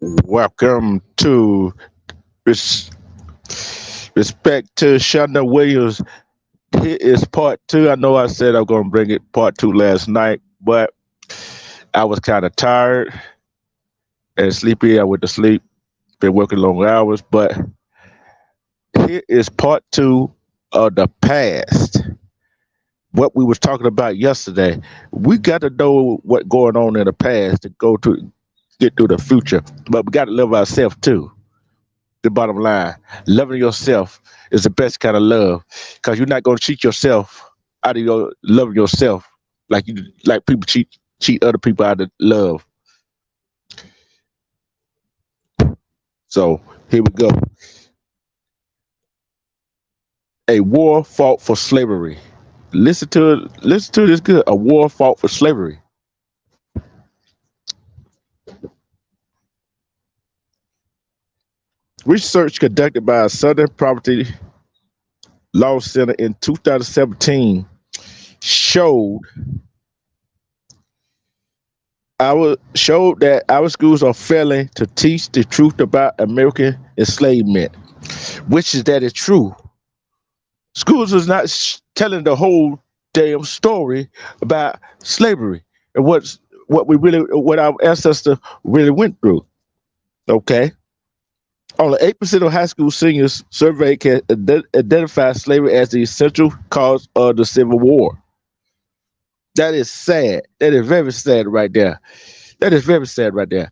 Welcome to Res- Respect to Shonda Williams. Here is part two. I know I said I'm going to bring it part two last night, but I was kind of tired and sleepy. I went to sleep, been working long hours, but here is part two of the past. What we was talking about yesterday. We got to know what going on in the past to go to get through the future, but we got to live ourselves too. The bottom line, loving yourself is the best kind of love because you're not going to cheat yourself out of your loving yourself like people cheat other people out of love. So here we go. A war fought for slavery. Listen to it. Listen to this good. A war fought for slavery. Research conducted by a Southern Poverty Law Center in 2017 showed showed that our schools are failing to teach the truth about American enslavement, which is that it's true. Schools is not telling the whole damn story about slavery and what our ancestors really went through. Okay, only 8% of high school seniors surveyed can identify slavery as the essential cause of the Civil War. That is sad. That is very sad right there. That is very sad right there.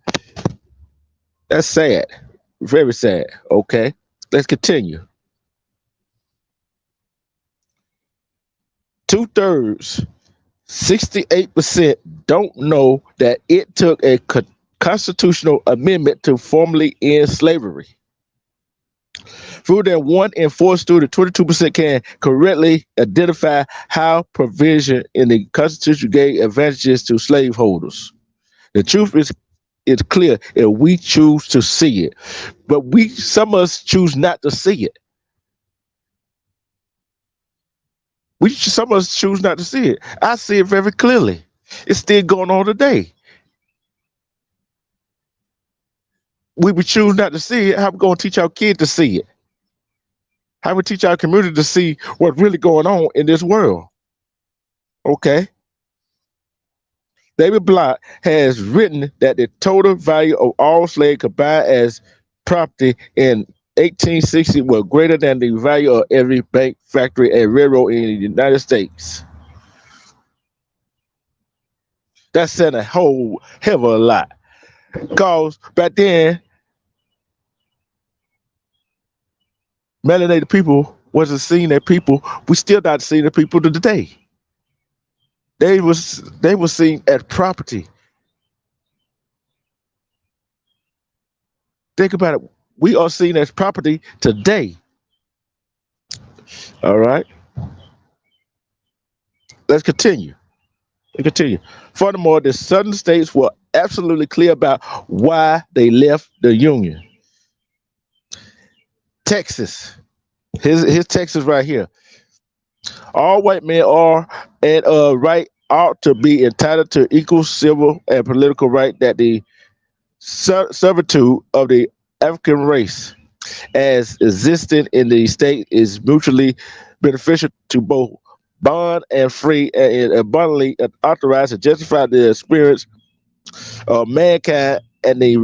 That's sad. Very sad. Okay. Let's continue. Two-thirds, 68% don't know that it took a constitutional amendment to formally end slavery. Fewer than 1 in 4 students, 22% can correctly identify how provision in the Constitution gave advantages to slaveholders. The truth is clear if we choose to see it, but some of us choose not to see it. Some of us choose not to see it. I see it very clearly. It's still going on today. We would choose not to see it. How we going to teach our kids to see it? How we teach our community to see what's really going on in this world? Okay. David Block has written that the total value of all slaves combined as property in 1860 was greater than the value of every bank, factory, and railroad in the United States. That's saying a whole hell of a lot. Because back then, melanated people wasn't seen as people. We still not seeing the people today. They were seen as property. Think about it. We are seen as property today. All right. Let's continue. Let's continue. Furthermore, the southern states were absolutely clear about why they left the Union. Texas. Here's Texas right here. All white men are and right ought to be entitled to equal civil and political right that the servitude of the African race as existing in the state is mutually beneficial to both bond and free and abundantly authorized to justify the experience of mankind and the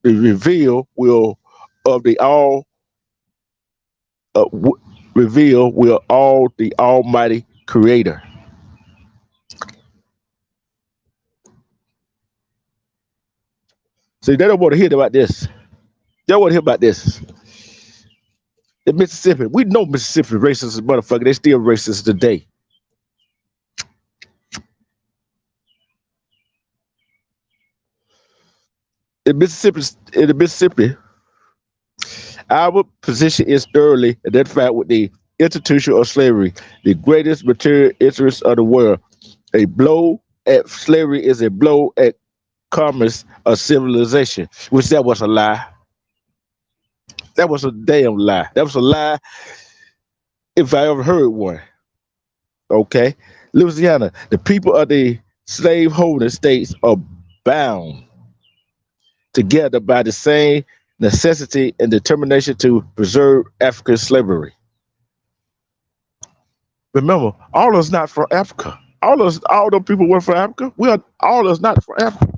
reveal will of the all w- reveal will all the Almighty Creator. See, they don't want to hear about this. They don't want to hear about this. In Mississippi, we know Mississippi racist as motherfucker. They still racist today. In Mississippi, our position is thoroughly identified with the institution of slavery, the greatest material interest of the world. A blow at slavery is a blow at commerce of civilization, which that was a lie. That was a damn lie. That was a lie if I ever heard one. Okay. Louisiana, the people of the slaveholding states are bound together by the same necessity and determination to preserve African slavery. Remember, all of us not from Africa. All the people were from Africa. We are all of us not from Africa.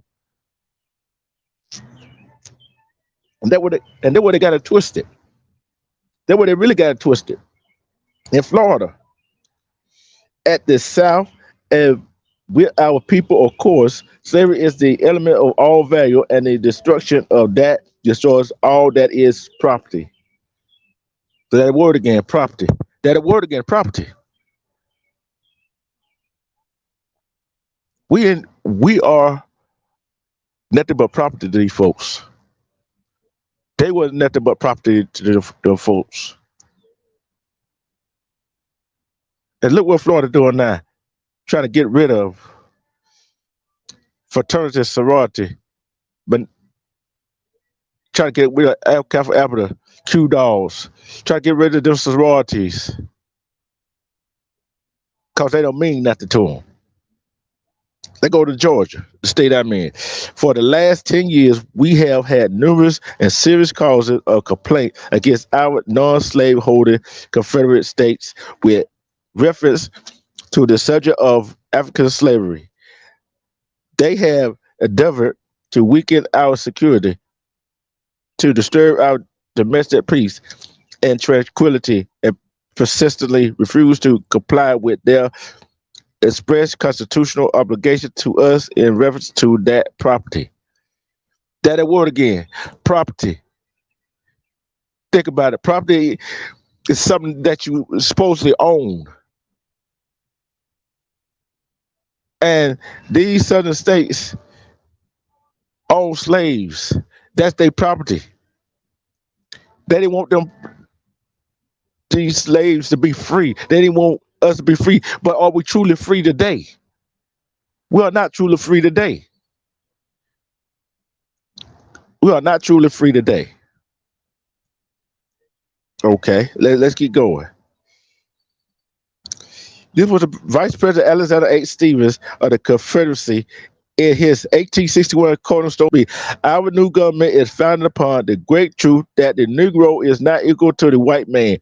And that where they got it twisted. That where they really got it twisted. In Florida, at the South, and with our people, of course, slavery is the element of all value, and the destruction of that destroys all that is property. So that word again, property. That word again, property. We are nothing but property to these folks. They were nothing but property to the folks. And look what Florida doing now, trying to get rid of fraternity, sorority, but trying to get rid of Alpha Kappa, Q dolls, trying to get rid of them sororities because they don't mean nothing to them. They go to Georgia, the state I'm in. For the last 10 years, we have had numerous and serious causes of complaint against our non-slave holding Confederate states with reference to the subject of African slavery. They have endeavored to weaken our security, to disturb our domestic peace and tranquility, and persistently refuse to comply with their express constitutional obligation to us in reference to that property. That word again, property. Think about it. Property is something that you supposedly own. And these southern states own slaves. That's their property. They didn't want these slaves to be free. They didn't want us to be free. But are we truly free today? We are not truly free today. We are not truly free today. Okay, let's keep going. This was the Vice President Alexander H. Stephens of the Confederacy in his 1861 cornerstone speech. Our new government is founded upon the great truth that the Negro is not equal to the white man,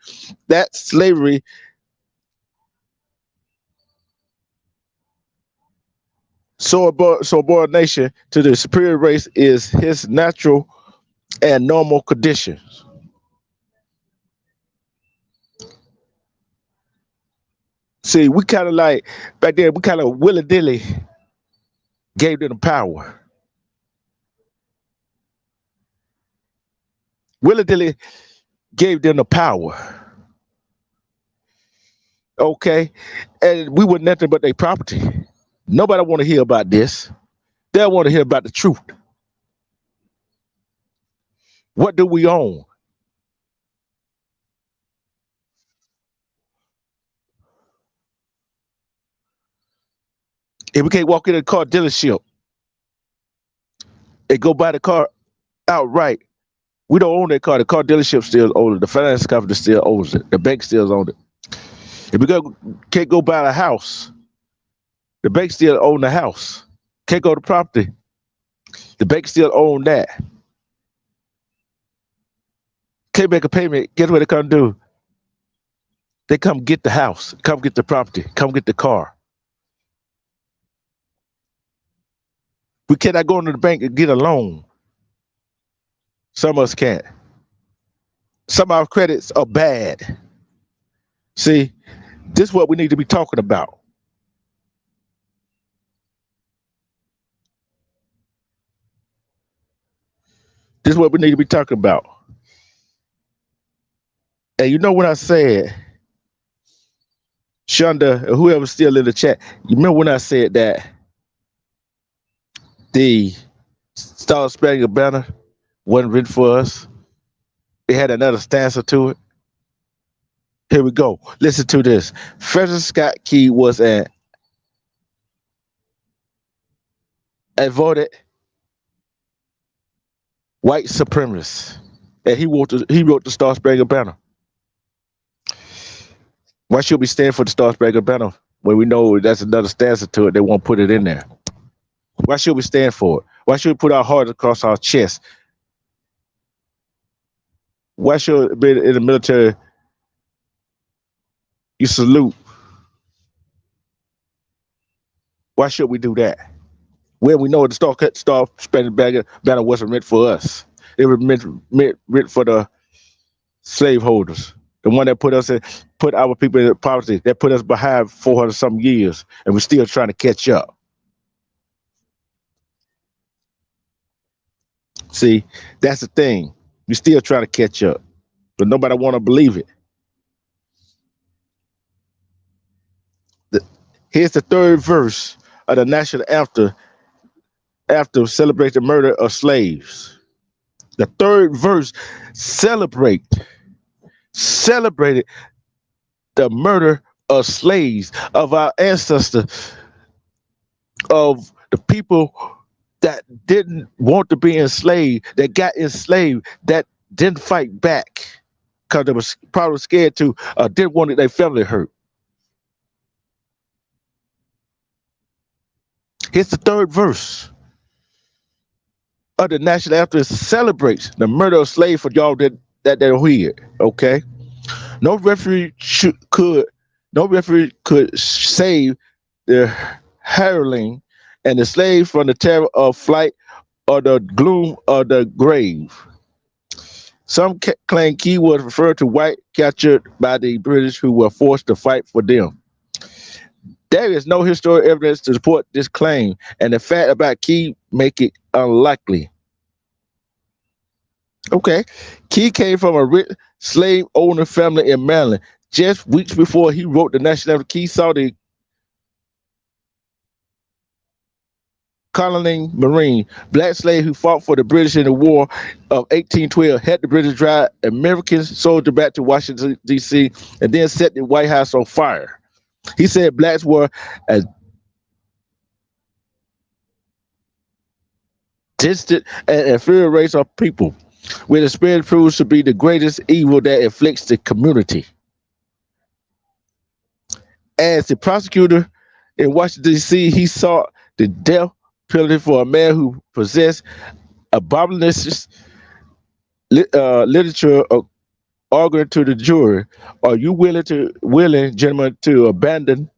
that slavery subordination to the superior race is his natural and normal conditions. See, we kind of like, back then, we kind of willy-dilly gave them the power. Willy-dilly gave them the power. Okay? And we were nothing but their property. Nobody want to hear about this. They want to hear about the truth. What do we own? If we can't walk in a car dealership and go buy the car outright, we don't own that car. The car dealership still owns it. The finance company still owns it. The bank still owns it. If we can't go buy a house, the bank still own the house. Can't go to property, the bank still own that. Can't make a payment. Guess what they come do? They come get the house, come get the property, come get the car. We cannot go into the bank and get a loan. Some of us can't. Some of our credits are bad. See, this is what we need to be talking about. This is what we need to be talking about. And you know what I said, Shonda, or whoever's still in the chat, you remember when I said that the Star Spangled Banner wasn't written for us? It had another stanza to it. Here we go. Listen to this. Frederick Scott Key was an avoided white supremacist, and he wrote the Star Spangled Banner. Why should we stand for the Star Spangled Banner when we know that's another stanza to it? They won't put it in there. Why should we stand for it? Why should we put our heart across our chest? Why should it be in the military you salute? Why should we do that? When we know the Star Spangled Banner wasn't meant for us. It was meant for the slaveholders. The one that put our people in poverty, that put us behind 400 some years, and we're still trying to catch up. See, that's the thing. We're still trying to catch up, but nobody want to believe it. Here's the third verse of the national anthem after celebrate the murder of slaves. The third verse celebrated the murder of slaves, of our ancestors, of the people that didn't want to be enslaved, that got enslaved, that didn't fight back because they was probably scared to, didn't want their family hurt. Here's the third verse of the national anthem. Celebrates the murder of slaves for y'all that they're weird. Okay, no referee could save the hireling and the slave from the terror of flight or the gloom of the grave. Some claim Key was referred to white captured by the British who were forced to fight for them. There is no historical evidence to support this claim, and the fact about Key make it unlikely. Okay, Key came from a rich slave owner family in Maryland. Just weeks before he wrote the national anthem, Key saw the Colonel Marine, black slave who fought for the British in the War of 1812, had the British drive American soldiers back to Washington, D.C., and then set the White House on fire. He said blacks were a distant and inferior race of people, where the spirit proves to be the greatest evil that afflicts the community. As the prosecutor in Washington, D.C., he sought the death penalty for a man who possessed abolitionist literature, arguing to the jury, are you willing, gentlemen, to abandon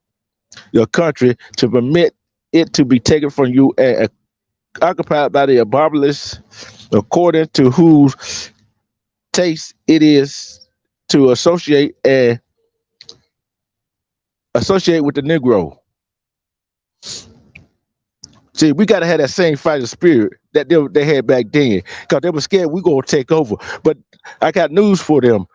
your country to permit it to be taken from you and occupied by the abolitionists, according to whose taste it is to associate with the Negro? See, we got to have that same fighting spirit that they had back then, because they were scared we going to take over. But I got news for them.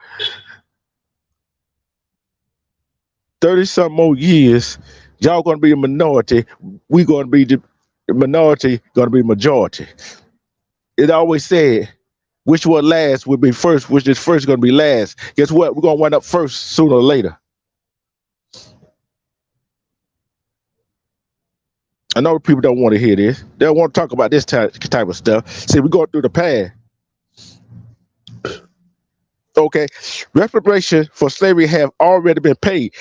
30-some more years, y'all going to be a minority. We going to be the minority, going to be majority. It always said, which one last will be first, which is first going to be last. Guess what? We're going to wind up first sooner or later. I know people don't want to hear this. They don't want to talk about this type of stuff. See, we're going through the past. Okay, reparation for slavery have already been paid.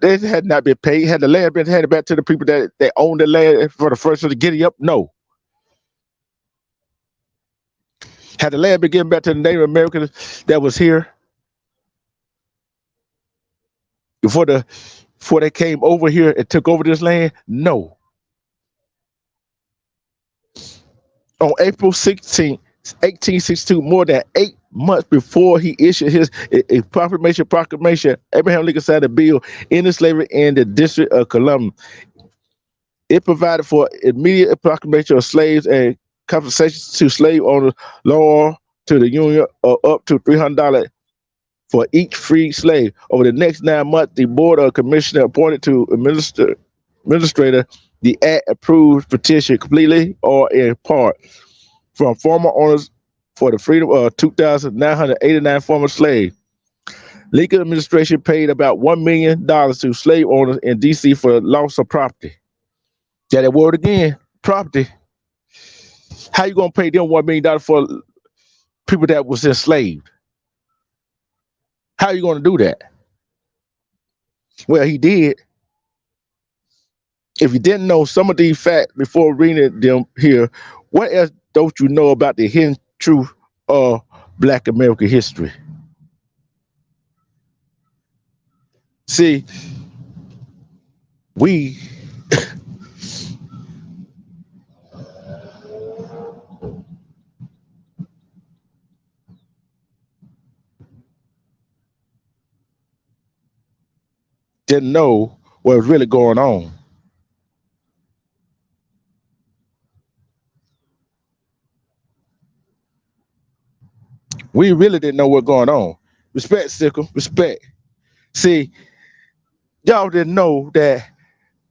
It had not been paid. Had the land been handed back to the people that owned the land for the first of the giddy up? No. Had the land been given back to the Native Americans that was here before they came over here and took over this land? No. On April 16, 1862, more than 8 months before he issued his proclamation, Abraham Lincoln signed a bill ending slavery in the District of Columbia. It provided for immediate proclamation of slaves and compensation to slave owners, lower to the Union, of up to $300 for each freed slave. Over the next 9 months, the Board of Commissioners appointed to administrator the act approved petition completely or in part from former owners for the freedom of 2,989 former slaves. Lincoln administration paid about $1 million to slave owners in D.C. for loss of property. Yeah, that word again, property. How you gonna pay them $1 million for people that was enslaved? How you gonna do that? Well, he did. If you didn't know some of these facts before reading them here, what else don't you know about the hidden truth of Black American history? See, we didn't know what was really going on. We really didn't know what going on. Respect, Sickle. Respect. See, y'all didn't know that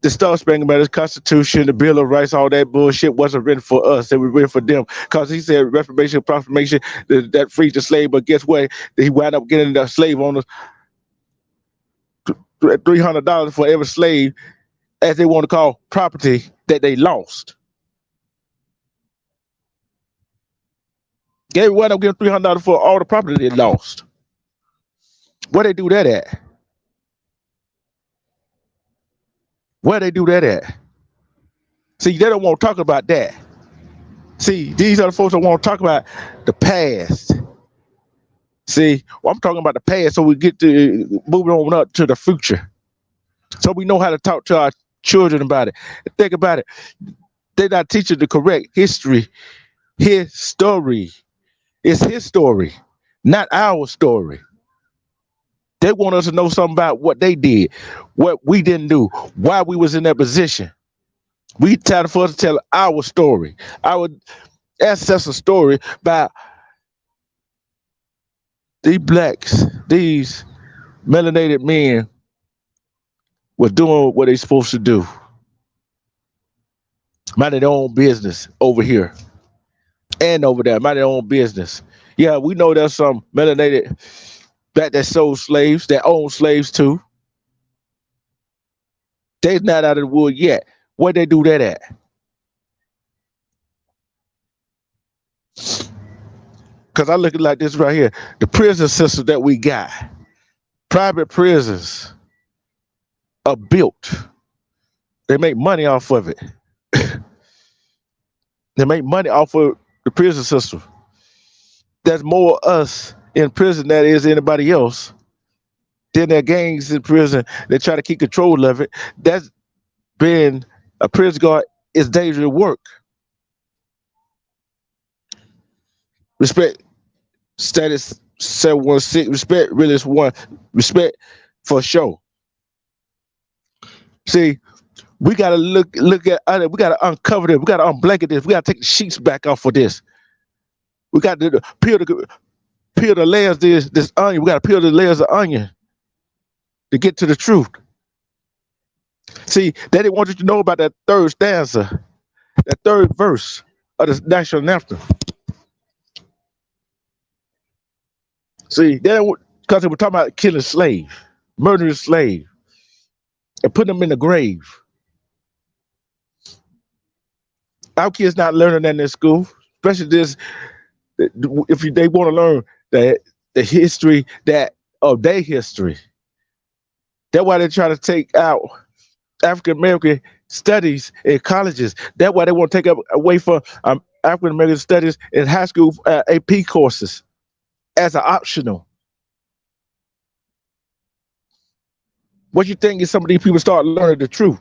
the Star Spangled Banner, the Constitution, the Bill of Rights, all that bullshit wasn't written for us. They were written for them. Because he said Reformation, Proclamation, that freed the slave. But guess what? He wound up getting the slave owners $300 for every slave, as they want to call property, that they lost. They wound up getting $300 for all the property they lost. Where they do that at? Where they do that at? See, they don't want to talk about that. See, these are the folks that want to talk about the past. See, well, I'm talking about the past, so we get to moving on up to the future. So we know how to talk to our children about it. Think about it. They're not teaching the correct history. His story. It's his story, not our story. They want us to know something about what they did, what we didn't do, why we was in that position. We time for us to tell our story, our ancestor story about these blacks, these melanated men was doing what they supposed to do. Minding their own business over here and over there, minding their own business. Yeah, we know there's some melanated black that sold slaves, that own slaves too. They're not out of the wood yet. Where they do that at? Because I look at it like this right here. The prison system that we got, private prisons are built. They make money off of it. They make money off of the prison system. There's more us in prison than there is anybody else. Then there are gangs in prison. They try to keep control of it. That's being a prison guard is dangerous work. Respect status 716. Respect really is one. Respect for sure. See, we gotta look at we gotta uncover this. We gotta unblanket this. We gotta take the sheets back off of this. We got to peel the layers of this onion. We gotta peel the layers of onion to get to the truth. See, they didn't want you to know about that third stanza, that third verse of the national anthem. See, because they were talking about killing slave, murdering slave, and putting them in the grave. Our kids not learning that in school, especially this. If they want to learn the history of their history, that's why they try to take out African American studies in colleges. That's why they want to take away from African American studies in high school AP courses as an optional. What you think is some of these people start learning the truth?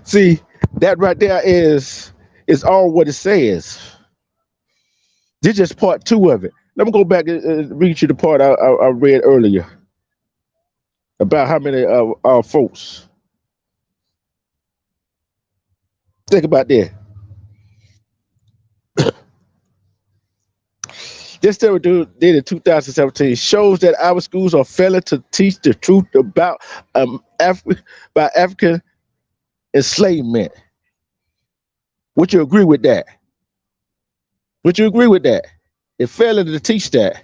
See, that right there is all what it says. This is just part 2 of it. Let me go back and read you the part I read earlier about how many of our folks. Think about that. This study did in 2017 shows that our schools are failing to teach the truth about African enslavement. Would you agree with that? Would you agree with that? They're failing to teach that.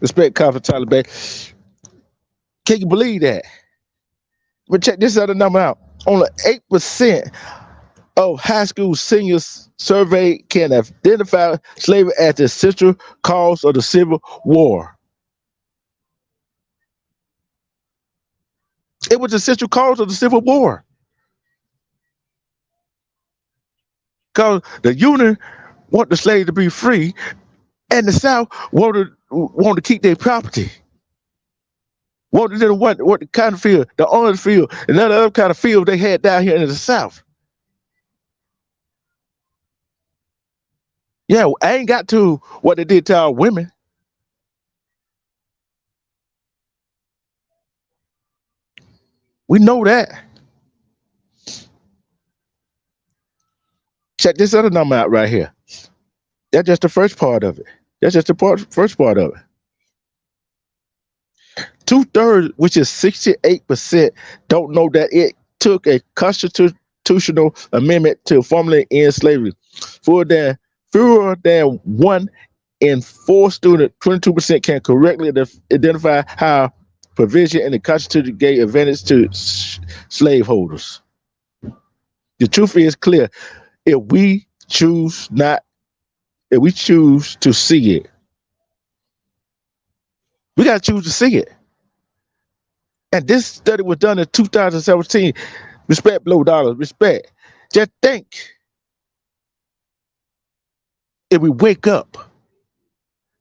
Respect, Conference Taliban. Can you believe that? But check this other number out. Only 8% of high school seniors surveyed can identify slavery as the central cause of the Civil War. It was the central cause of the Civil War because the Union want the slaves to be free, and the South wanted to keep their property. Wanted to what the kind of field, the orange field, and that other kind of field they had down here in the South. Yeah, I ain't got to what they did to our women. We know that. Check this other number out right here. That's just the first part of it. That's just the first part of it. 2/3, which is 68%, don't know that it took a constitutional amendment to formally end slavery. Fewer than 1 in 4 students, 22%, can correctly identify how provision in the Constitution gave advantage to slaveholders. The truth is clear. If we choose to see it, we got to choose to see it. And this study was done in 2017. Respect, Blow Dollars, respect. Just think, if we wake up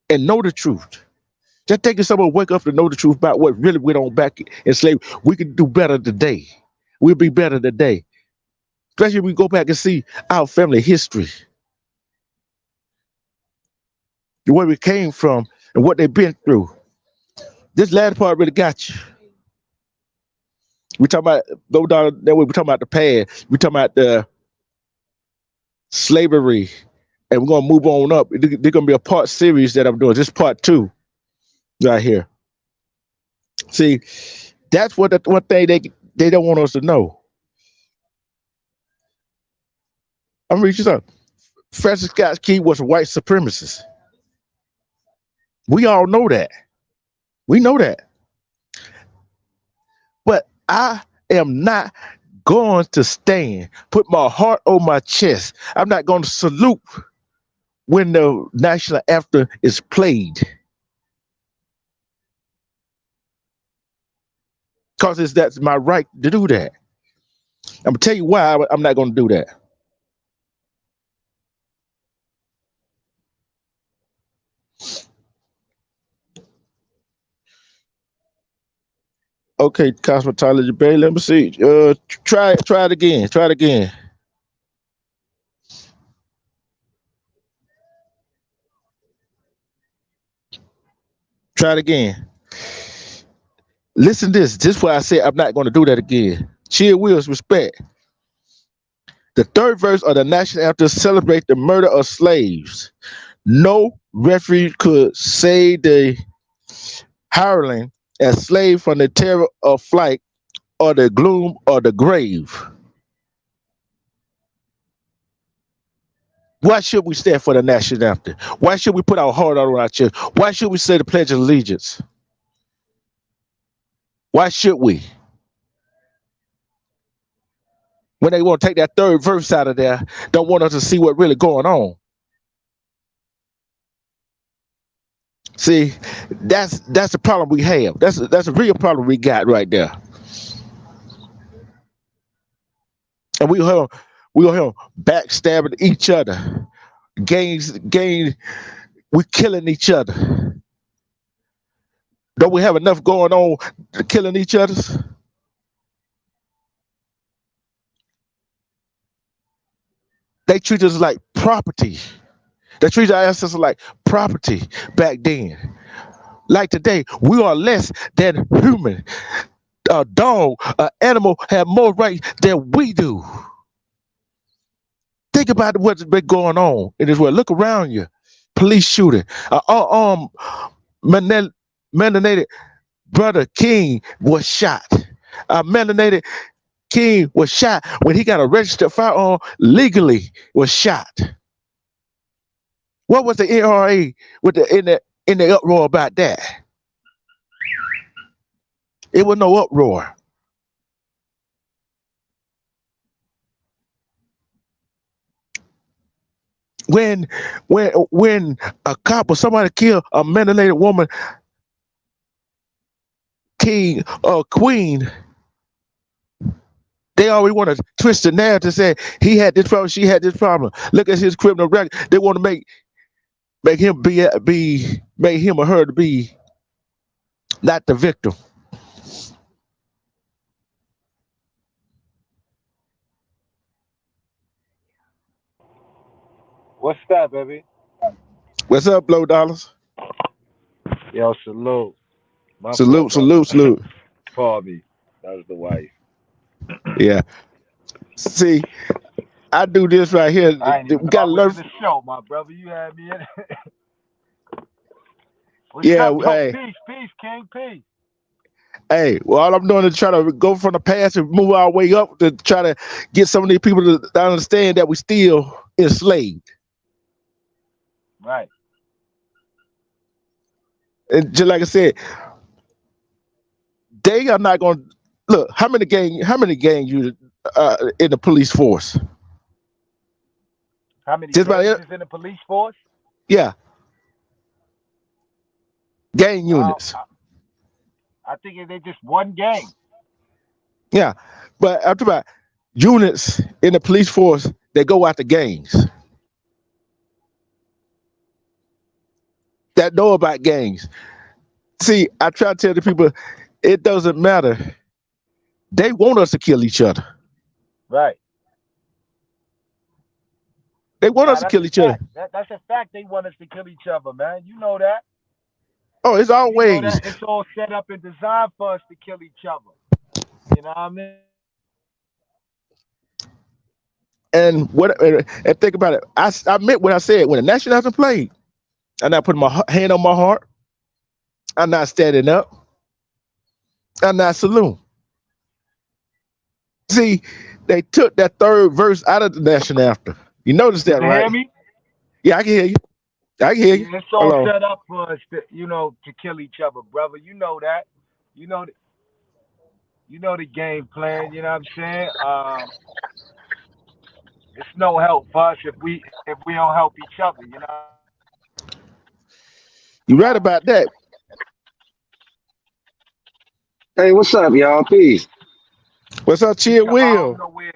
and know the truth, just think if someone wake up and know the truth about what really went on back in slavery, we can do better today. We'll be better today. Especially if we go back and see our family history, where we came from and what they've been through. This last part really got you. We talking about Blow Dollars, that way we talking about the past. We talking about the slavery, and we're gonna move on up. There's gonna be a part series that I'm doing. This part 2 right here. See, that's what the one thing they don't want us to know. I'm reading something. Francis Scott Key was a white supremacist. We all know that. We know that. But I am not going to stand, put my heart on my chest. I'm not going to salute when the national anthem is played. Because that's my right to do that. I'm going to tell you why I'm not going to do that. Okay, Cosmetology Bay, let me see. Try it again. Try it again. Try it again. Listen to this. This is why I say I'm not going to do that again. Chill Wills, respect. The third verse of the national anthem celebrates the murder of slaves. No refuge could save the hireling as slave from the terror of flight or the gloom or the grave. Why should we stand for the national anthem? Why should we put our heart out on our chest? Why should we say the Pledge of Allegiance? Why should we? When they want to take that third verse out of there, don't want us to see what really going on. See, that's the problem we have. That's a real problem we got right there. And we gonna backstabbing each other. We killing each other. Don't we have enough going on to killing each other? They treat us like property. They treat our ancestors like property back then. Like today, we are less than human. A dog, an animal have more rights than we do. Think about what's been going on in this world. Look around you. Police shooting. Melanated brother King was shot. Melanated King was shot when he got a registered firearm legally. Was shot. What was the NRA in the uproar about that? It was no uproar. When when a cop or somebody kill a melanated woman, king or queen, they always want to twist the narrative to say he had this problem, she had this problem. Look at his criminal record. They want to make him be make him or her to be not the victim. What's that, baby? What's up, Blow Dollars? Yo, salute. My fault, Salute, brother. salute, salute. Pardon me. That was the wife. Yeah. See, I do this right here. I ain't We even know I gotta was learn. in the show, my brother. You had me in it. What's Yeah, up, yo? hey, Peace, peace, King, peace. hey. Well, all I'm doing is try to go from the past and move our way up to try to get some of these people to understand that we still enslaved. Right. And just like I said, they are not going to look. How many gang units in the police force? How many Just about gangs it. is in the police force? Yeah, gang I, units. I, I think they just one gang. Yeah, but I'm talking about units in the police force that go after gangs, that know about gangs. See, I try to tell the people, it doesn't matter. They want us to kill each other. Right. They want Nah, us to that's kill a each other. fact. That's a fact. They want us to kill each other, man. You know that. Oh, it's You know always. that. It's all set up and designed for us to kill each other. You know what I mean? And think about it. I meant what I said when the national anthem played. I'm not putting my hand on my heart. I'm not standing up. I'm not saluting. See, they took that third verse out of the national anthem. You notice You that, can right? hear me? Yeah, I can hear you. I can hear you. Yeah, it's Hold all on. set up for us to, to kill each other, brother. You know that. You know, you know the game plan. You know what I'm saying? It's no help for us if we don't help each other. You know. You're right about that. Hey, what's up, y'all? Peace. What's up, Peace Chill up. I don't Will? know where.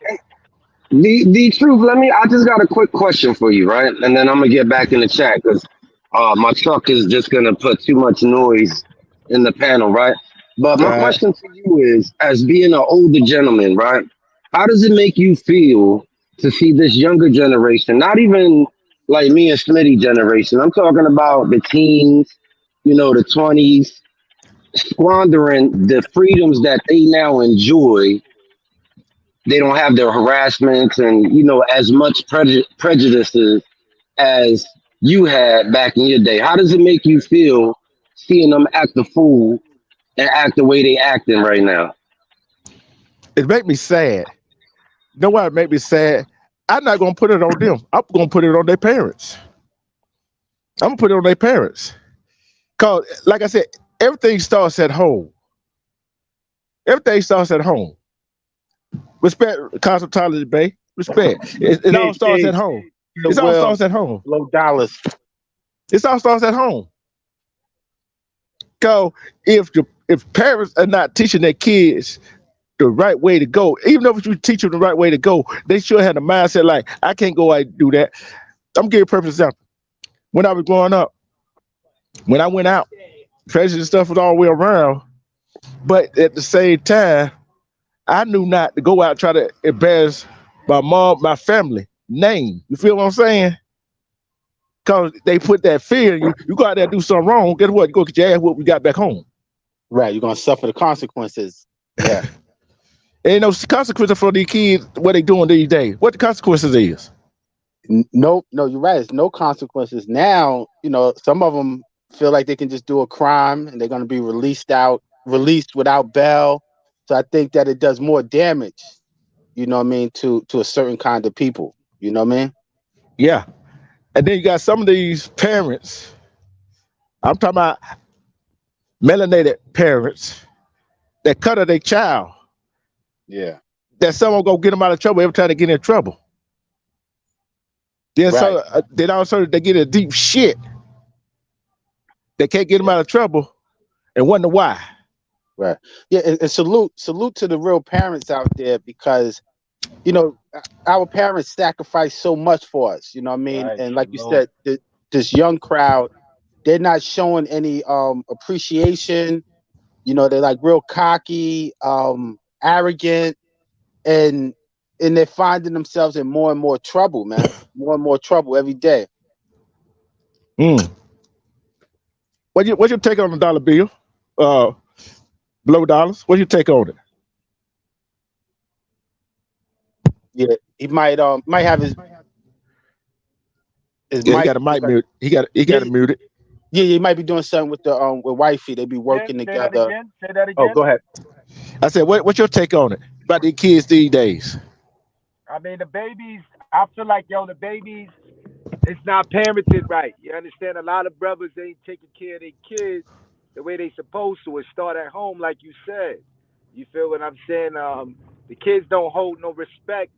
The truth. I just got a quick question for you, right? And then I'm gonna get back in the chat because my truck is just gonna put too much noise in the panel, right? But All my right. question to you is, as being an older gentleman, right? How does it make you feel to see this younger generation, not even like me and Smitty generation? I'm talking about the teens, the 20s, squandering the freedoms that they now enjoy. They don't have their harassments and as much prejudices as you had back in your day. How does it make you feel seeing them act the fool and act the way they acting right now? It make me sad. You know why it make me sad? I'm not gonna put it on them. I'm gonna put it on their parents. I'm gonna put it on their parents. Cause like I said, everything starts at home. Everything starts at home. Respect cosmetology, Bay. Respect. It all Peace, starts at peace. home. The It all will, starts at home. low dollars. It all starts at home. Cause if parents are not teaching their kids the right way to go, even if you teach them the right way to go, they should have the mindset like, I can't go out and do that. I'm gonna give you a perfect example. When I was growing up, when I went out, prejudice stuff was all the way around. But at the same time, I knew not to go out and try to embarrass my mom, my family name. You feel what I'm saying? Because they put that fear in you. You go out there and do something wrong. Guess what? You go get your ass whooped. We got back home. Right, you're gonna suffer the consequences. Yeah. Ain't no consequences for these kids. What they doing these days? What the consequences is? No, no, you're right. It's no consequences. Now, some of them feel like they can just do a crime and they're gonna be released without bail. So I think that it does more damage, to a certain kind of people. You know what I mean? Yeah. And then you got some of these parents. I'm talking about melanated parents that cut their child. Yeah. That someone go get them out of trouble every time they get in trouble. Then Right. then all of a sudden they get a deep shit. They can't get them out of trouble, and wonder why. Right. Yeah, and salute to the real parents out there, because our parents sacrificed so much for us. You know what I mean? Right, And like you salute. said, this young crowd, they're not showing any appreciation. They're like real cocky, arrogant, and they're finding themselves in more and more trouble, man. More and more trouble every day. Mm. What's your take on the dollar bill? Below dollars. What's your take on it? Yeah, he might have his Yeah, he mic. got a mic mute. He got it muted. Yeah, he might be doing something with the with wifey. They be working Say together. that again. Oh, go ahead. I said, what's your take on it about these kids these days? I mean, the babies, I feel like, the babies, it's not parented right. You understand? A lot of brothers ain't taking care of their kids the way they supposed to. It start at home, like you said. You feel what I'm saying? The kids don't hold no respect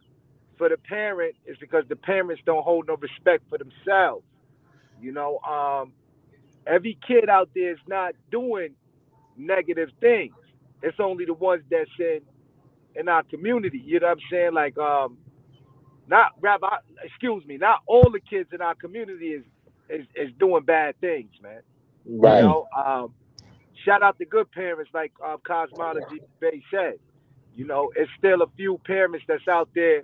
for the parent. It's because the parents don't hold no respect for themselves. Every kid out there is not doing negative things. It's only the ones that's in our community. You know what I'm saying? Like, not all the kids in our community is doing bad things, man. Right. Shout out to good parents, like Cosmology Bay said. It's still a few parents that's out there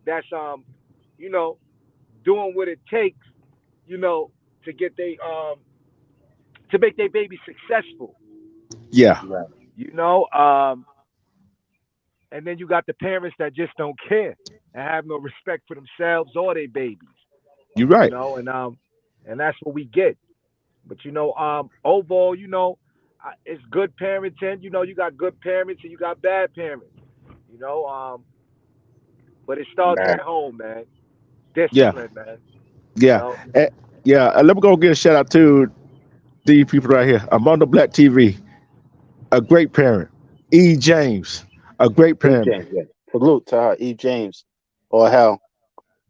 that's doing what it takes, to get to make their baby successful. Yeah. Right. And then you got the parents that just don't care and have no respect for themselves or their babies. You're right. And that's what we get. But overall, it's good parenting. You got good parents and you got bad parents. But it starts at home, man. Discipline, man. Yeah. Let me go get a shout out to these people right here. Armando Black TV, a great parent. E. James, a great parent. James, yeah. Salute to her, E. James, or hell.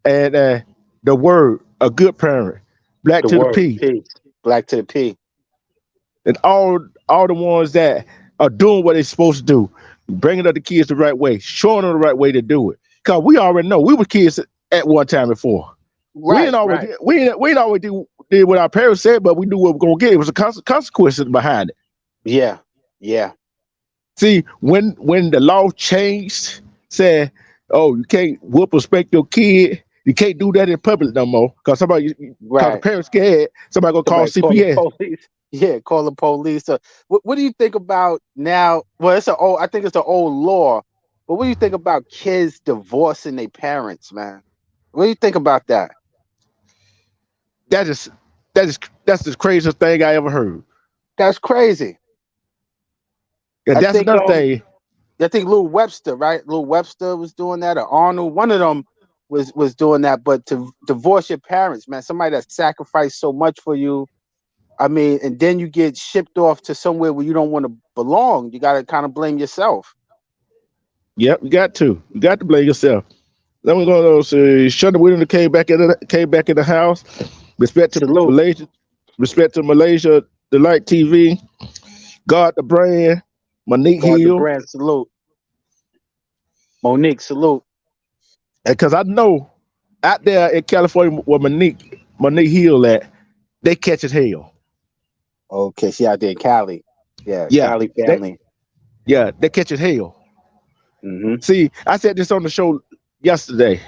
And the Word, a good parent. Black to the P. Black to the P. And all the ones that are doing what they're supposed to do, bringing up the kids the right way, showing them the right way to do it. Because we already know we were kids at one time before. Right, we ain't always did what our parents said, but we knew what we were gonna get. It was a consequences behind it. Yeah. See, when the law changed, said, "Oh, you can't whoop or spank your kid. You can't do that in public no more," because cause the parents scared. Somebody gonna call CPS. Call the police. Yeah, call the police. So, what do you think about now? Well, I think it's an old law. But what do you think about kids divorcing their parents, man? What do you think about that? That's the craziest thing I ever heard. That's crazy. Yeah, that's another thing. I think Lil Webster, right? Lil Webster was doing that, or Arnold. One of them was doing that. But to divorce your parents, man, somebody that sacrificed so much for you, I mean, and then you get shipped off to somewhere where you don't want to belong. You got to kind of blame yourself. Yep, you got to blame yourself. Then we're going to Shonda Williams came back in the house. Respect to Malaysia Delight TV, God the brand, Monique Hill. Brand, salute. Monique, salute. Because I know out there in California where Monique Hill at, they catch as hell. Okay, she out there in Cali. Yeah. Cali family. They catch as hell. Mm-hmm. See, I said this on the show yesterday.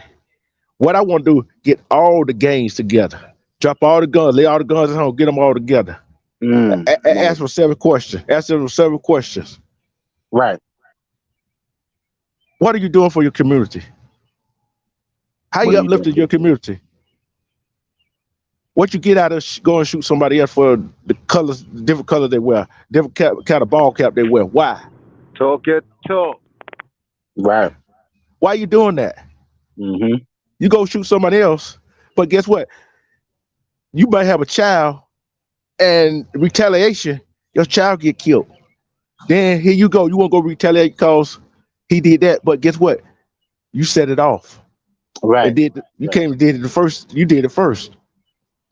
What I want to do, get all the gangs together. Drop all the guns, lay all the guns at home, get them all together. Ask for several questions. Right. What are you doing for your community? How you uplifting your community? What you get out of going and shoot somebody else for the colors, different colors they wear, different kind of ball cap they wear? Why? Talk your talk. Right. Why are you doing that? Mm-hmm. You go shoot somebody else, but guess what? You might have a child, and retaliation, your child get killed. Then here you go. You want to go retaliate because he did that, but guess what? You set it off. Right. and you Right. came and did it the first. You did it first.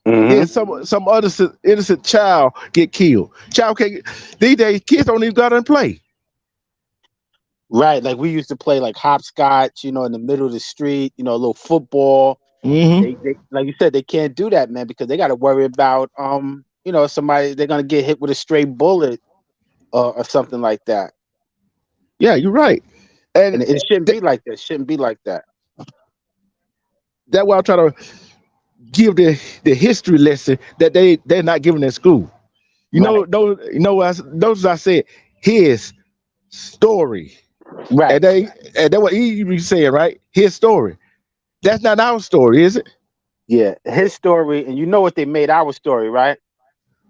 Hmm. Then some other innocent child get killed. Child can't. These days, kids don't even go out and play. Right. Like we used to play like hopscotch, in the middle of the street, a little football. Mm-hmm. They like you said, they can't do that, man, because they got to worry about somebody they're gonna get hit with a stray bullet or something like that. Yeah, you're right. And And it shouldn't be like that. Shouldn't be like that. that's why I'm trying to give the history lesson that they're not giving in school. Right. Those I said his story, Right. and that what he be saying, right? His story. That's not our story, is it? Yeah. His story, and you know what they made our story, right?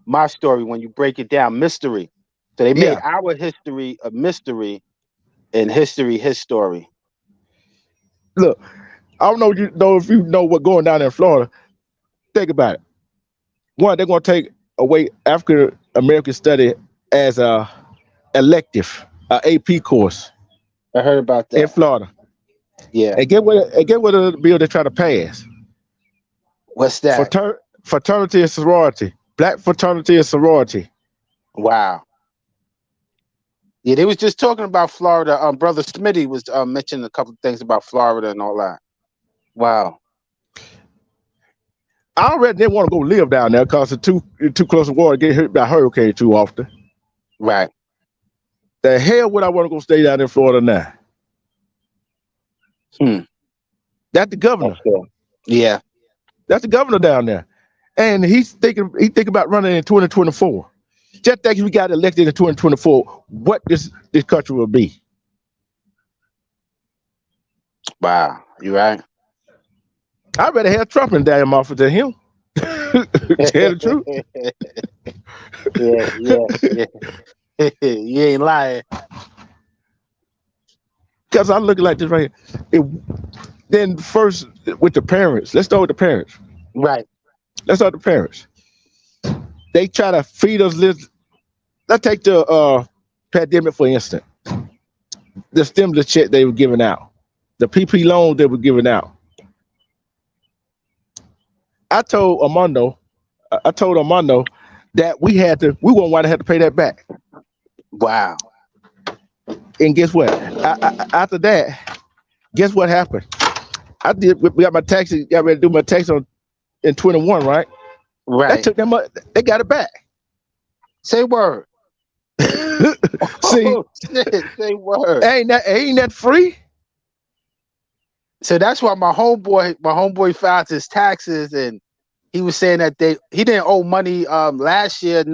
My story, when you break it down, mystery. So they made Yeah. our history a mystery and history his story. Look, I don't know if you know what's going down in Florida. Think about it. One, they're going to take away African American study as a elective, a AP course I heard about in that. Florida. Yeah. And get what the bill they're trying to pass. What's that? Fraternity and sorority. Black fraternity and sorority. Wow. Yeah, they was just talking about Florida. Brother Smitty was mentioning a couple of things about Florida and all that. Wow. I already didn't want to go live down there because it's too close to water, get hit by hurricane too often. Right. The hell would I want to go stay down in Florida now? That's the governor. Yeah. That's the governor down there. And he's thinking about running in 2024. Just think if we got elected in 2024, what this country will be. Wow. You right. I'd rather have Trump in damn office than him. Tell the truth. Yeah. You ain't lying. Because I look like this right here. Then first with the parents. Let's start with the parents. Right. Let's start with the parents. They try to feed us. Let's take the pandemic for instance. The stimulus check they were giving out, the PP loans they were giving out. I told Armando that we wouldn't want to have to pay that back. Wow. And guess what? After that, guess what happened? We got my taxes, got ready to do my tax in 21, right? Right. That took them up, they got it back. Say word. See, say word. Ain't that free? So that's why my homeboy filed his taxes, and he was saying that he didn't owe money last year.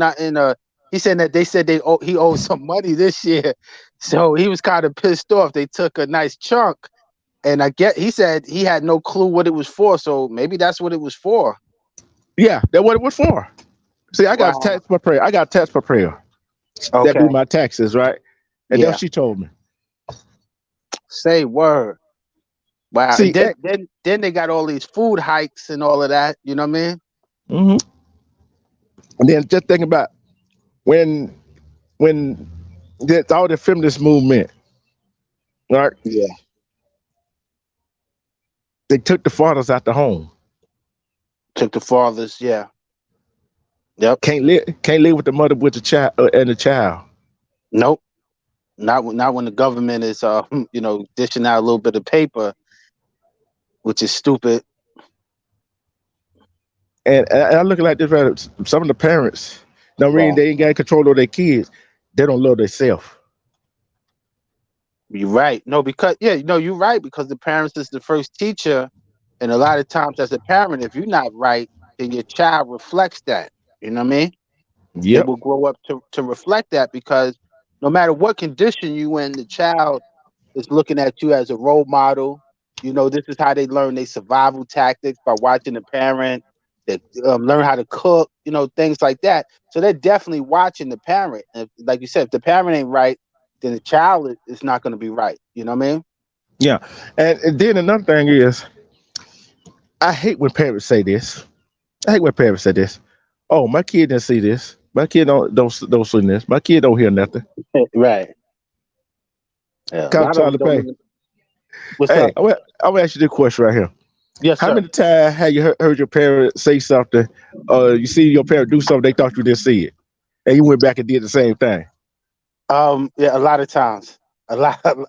He said that they said he owed some money this year, so he was kind of pissed off. They took a nice chunk, and he said he had no clue what it was for. So maybe that's what it was for. Yeah, that's what it was for. See, I got tax preparer. Okay. That do my taxes, right? And Yeah. then she told me. Say word. Wow. See, and then they got all these food hikes and all of that. You know what I mean? Mm-hmm. And then just think about when there's all the feminist movement, right? Yeah. They took the fathers out the home. Took the fathers. Yeah. Yep. Can't live with the mother with the child and the child. Nope. Not when the government is dishing out a little bit of paper, which is stupid. And I look like this, right? Some of the parents, they ain't got control of their kids. They don't love themselves. You're right. No, because you're right, because the parents is the first teacher, and a lot of times as a parent, if you're not right, then your child reflects that. You know what I mean? Yeah. They will grow up to reflect that, because no matter what condition you in, the child is looking at you as a role model. This is how they learn their survival tactics, by watching the parent. They learn how to cook, things like that. So they're definitely watching the parent. And like you said, if the parent ain't right, then the child is not going to be right. You know what I mean? Yeah. And then another thing is, I hate when parents say this. Oh, my kid didn't see this. My kid don't see this. My kid don't hear nothing. Right. Yeah. Cause I'm trying to pay. What's Hey, up? I'm gonna ask you this question right here. Yes, How sir. many times have you heard your parent say something, you see your parent do something they thought you didn't see it, and you went back and did the same thing? Yeah, a lot of times. A lot of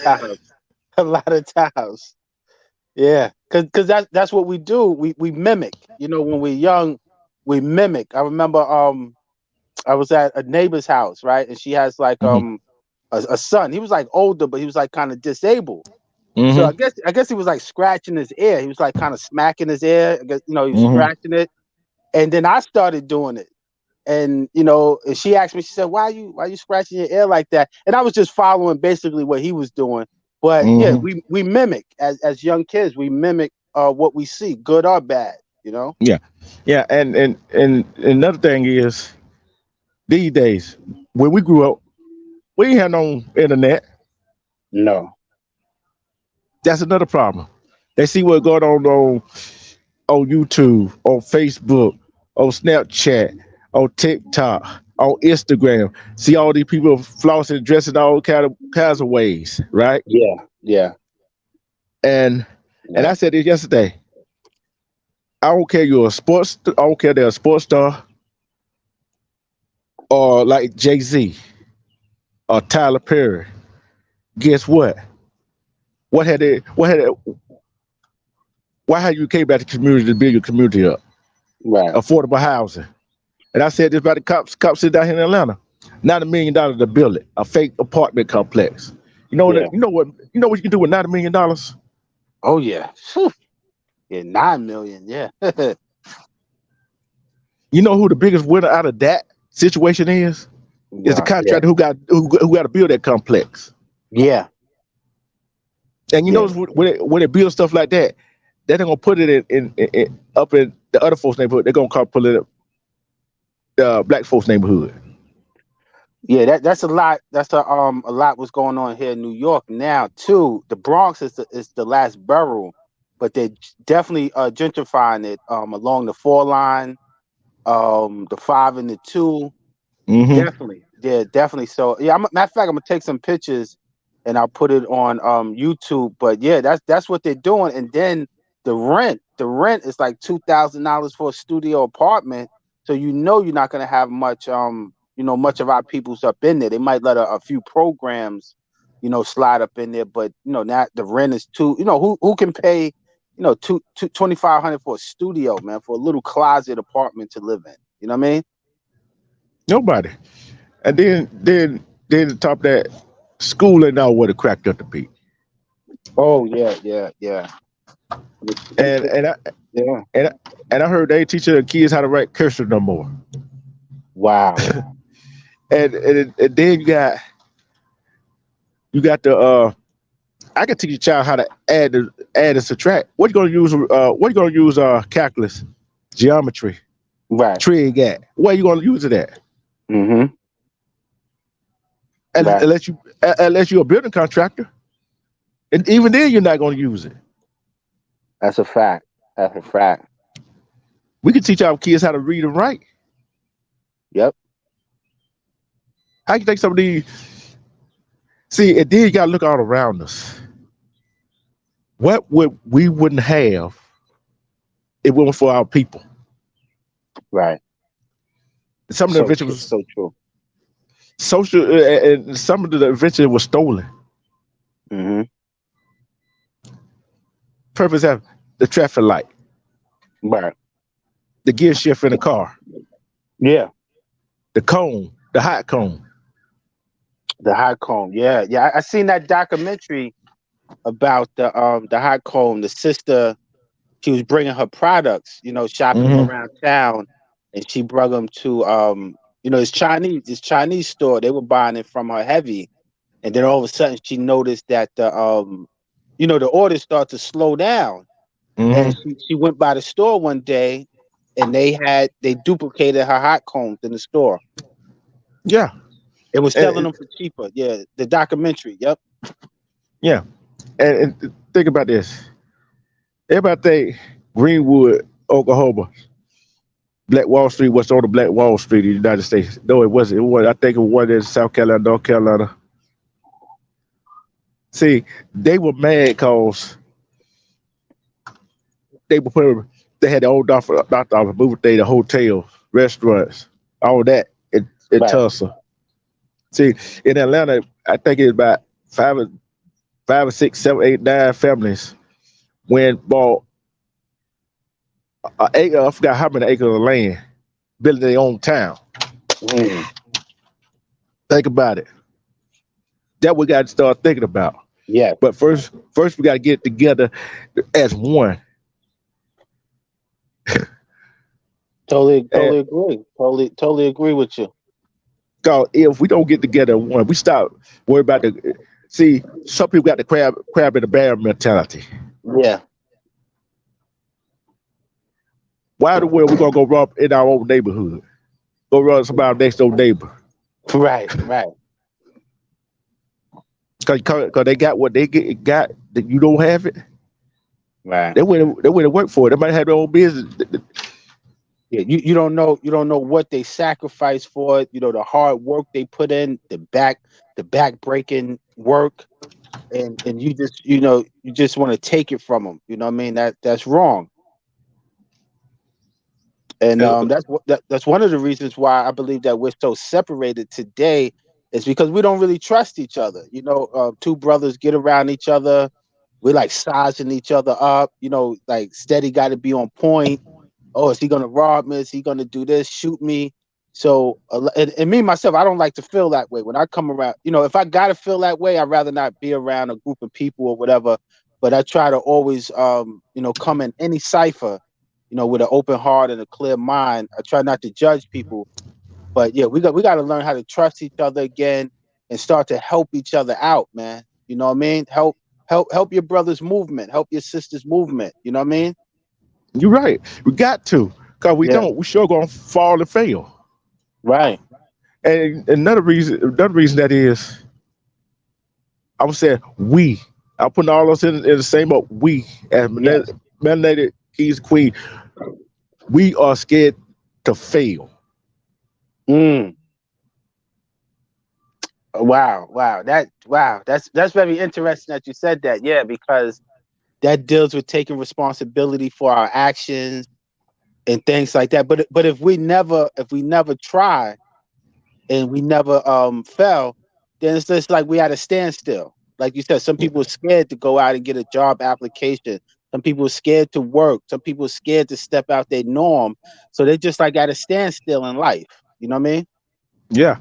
times. A lot of times. Yeah, because that's what we do. We mimic. You know, when we're young, we mimic. I remember I was at a neighbor's house, right, and she has like Hmm. a son. He was like older, but he was like kind of disabled. So Hmm. I guess he was like scratching his ear. He was like kind of smacking his ear. I guess, he was Hmm. scratching it, and then I started doing it. And and she asked me, she said, why you scratching your ear like that? And I was just following basically what he was doing. But yeah, Hmm. we mimic as young kids, we mimic what we see, good or bad, you know? Yeah, yeah, and another thing is these days when we grew up, we ain't had no internet. No. That's another problem. They see what's going on YouTube, on Facebook, on Snapchat, on TikTok, on Instagram. See all these people flossing, dressing all kinds of ways, right? Yeah, yeah, And yeah. I said this yesterday. I don't care you're a sports. I don't care they're a sports star or like Jay Z or Tyler Perry. Guess what? What had it? What had it? Why had you came back to community to build your community up? Right. Affordable housing. And I said this about the cops sit down here in Atlanta. $90 million to build it, a fake apartment complex. You know Yeah. that you can do with $90 million? Oh yeah. Phew. Yeah, 9 million. Yeah. You know who the biggest winner out of that situation is? Is the Yeah. Yeah. contractor who got to build that complex. Yeah. And you Yeah. know when they build stuff like that, they're not gonna put it in up in the other folks' neighborhood. They're gonna put it in the black folks' neighborhood. Yeah, that's a lot. That's a lot what's going on here in New York now too. The Bronx is the last borough, but they're definitely gentrifying it along the 4 line, the 5 and the 2. Hmm. Definitely, yeah, definitely. So yeah, matter of fact, I'm gonna take some pictures and I'll put it on YouTube. But yeah, that's what they're doing. And then the rent is like $2,000 for a studio apartment. So you're not gonna have much much of our people's up in there. They might let a few programs, slide up in there, but now the rent is too. Who can pay, two 2,500 for a studio, man, for a little closet apartment to live in. You know what I mean? Nobody. And then the top of that, school ain't know what it cracked up to be. Oh yeah, yeah, yeah. And and I Yeah. and I, and I heard they ain't teaching the kids how to write cursive no more. Wow. And then you got the I can teach a child how to add and subtract. What you gonna use? What you gonna use? Calculus, geometry, Right. trig at. Where you gonna use it at? Mm-hmm. Right. Unless you're a building contractor, and even then you're not gonna use it. That's a fact. That's a fact. We can teach our kids how to read and write. Yep. How you think some of these? See, and then you gotta look all around us. What would we wouldn't have if it wasn't for our people? Right. Some of the So inventions true. was So true. social, and some of the inventions were stolen. Mm-hmm. Purpose have the traffic light, Right. the gear shift in the car, Yeah. the cone, the hot cone. The hot comb. Yeah. Yeah. I seen that documentary about the hot comb. The sister, she was bringing her products, shopping them Mm-hmm. around town, and she brought them to this Chinese store. They were buying it from her heavy, and then all of a sudden she noticed that the orders start to slow down. And Mm-hmm. she went by the store one day, and they duplicated her hot combs in the store. Yeah. It was selling And, them for cheaper. Yeah, the documentary. Yep. yeah. And think about this. Everybody think Greenwood, Oklahoma, Black Wall Street was on the Black Wall Street in the United States. No, it wasn't. It was. I think it was one in South Carolina, North Carolina. See, they were mad because they were they had their own doctor office, movie theater, hotels, restaurants, all that in Right. Tulsa. See, in Atlanta, I think it's about five or six, seven, eight, nine families went bought an acre. I forgot how many acres of land, building their own town. Mm. Think about it. That we got to start thinking about. Yeah. But first we got to get together as one. Totally And agree. Totally agree with you. cause if we don't get together as one, we stop worrying about the. See, some people got the crab in the barrel mentality. Yeah. Why in the world we gonna go rob in our own neighborhood? Go rob somebody next door neighbor? Right. Cause they got what they got that you don't have it. Right. They went to work for it. They might have their own business. Yeah, you don't know what they sacrificed for it, the hard work they put in, the back breaking work, and you just you just want to take it from them. You know what I mean? That's wrong. And that's one of the reasons why I believe that we're so separated today is because we don't really trust each other. Two brothers get around each other, we like sizing each other up. Like steady got to be on point. Oh, is he gonna rob me? Is he gonna do this? Shoot me? So, and me myself, I don't like to feel that way when I come around. If I gotta feel that way, I'd rather not be around a group of people or whatever. But I try to always, come in any cipher, with an open heart and a clear mind. I try not to judge people, but yeah, we got to learn how to trust each other again and start to help each other out, man. You know what I mean? Help your brother's movement, help your sister's movement. You know what I mean? You're right. We got to, cause we Yeah. don't. We sure gonna fall and fail. Right. And another reason that is, I would say we. I'm putting all us in the same boat. We as Yes. melanated kings queen. We are scared to fail. Mm. Wow. That's very interesting that you said that. Yeah, because that deals with taking responsibility for our actions and things like that. But if we never try and we never fail, then it's just like we at a standstill. Like you said, some people are scared to go out and get a job application. Some people are scared to work. Some people are scared to step out their norm. So they're just like at a standstill in life. You know what I mean? Yeah,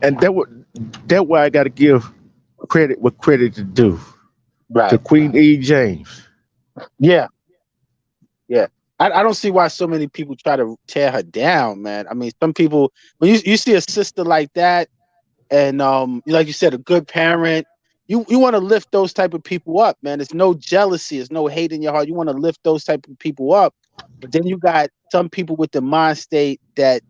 and that why I got to give credit what credit to do to Right. Queen E. James. Yeah. I don't see why so many people try to tear her down, man. I mean, some people, when you see a sister like that, and like you said, a good parent, you want to lift those type of people up, man. There's no jealousy, there's no hate in your heart. You want to lift those type of people up, but then you got some people with the mind state that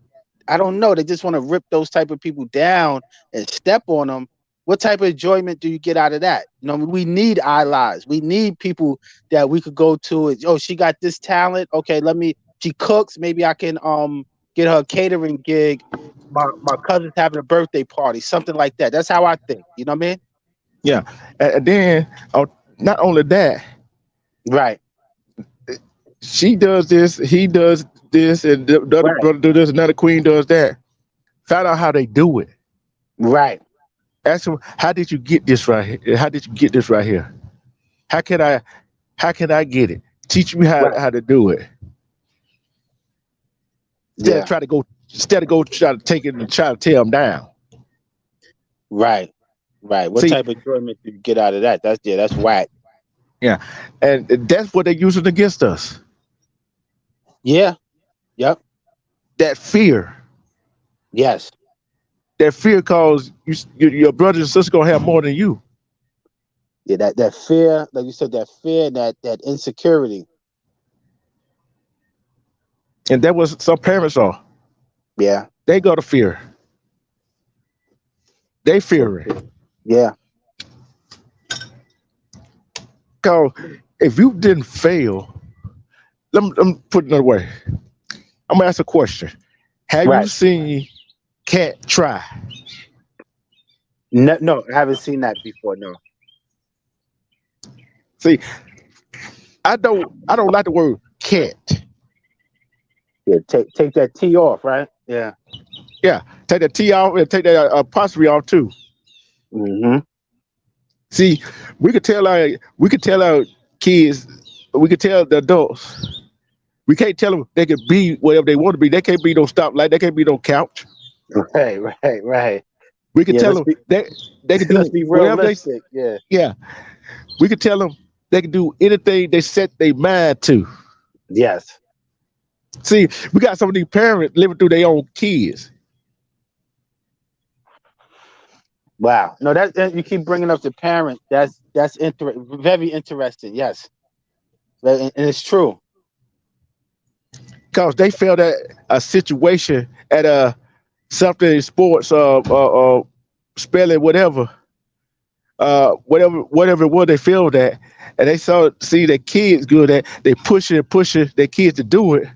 I don't know, they just want to rip those type of people down and step on them. What type of enjoyment do you get out of that? We need allies. We need people that we could go to. Oh, she got this talent. Okay, she cooks. Maybe I can get her a catering gig. My cousin's having a birthday party, something like that. That's how I think. You know what I mean? Yeah, and then not only that, Right. she does this, he does this, and the other Right. brother does this, another queen does that. Find out how they do it. Right. Ask them, how did you get this right here? How did you get this right here? How can I get it? Teach me Right. how to do it. Yeah. Instead of go try to take it and try to tear them down. Right. What See, type of enjoyment do you get out of that? That's whack. yeah, and that's what they're using against us. Yeah. Yep. That fear. Yes. That fear cause your brothers and sisters gonna have more than you. Yeah, that fear, like you said, that fear, that insecurity. And that was some parents are. Yeah. They got a fear. They fear it. Yeah. Cause if you didn't fail, let me put it another way. I'm gonna ask a question. Have you Right. seen Cat try? No, I haven't seen that before. No. See, I don't like the word can't. Yeah, take that T off, right? Yeah. Yeah, take the T off and take that apostrophe off too. Mm-hmm. See, we could tell our kids, we could tell the adults. We can't tell them they can be whatever they want to be. They can't be no stoplight. They can't be no couch. Right. We can Yeah, tell them they can let's do be whatever they. realistic. Yeah. Yeah, we can tell them they can do anything they set their mind to. Yes. See, we got some of these parents living through their own kids. Wow. No, that you keep bringing up the parent. That's very interesting. Yes, and it's true. Because they felt that a situation at a something sports spelling whatever whatever it was they feel that, and they see their kids good at, they pushing their kids to do it.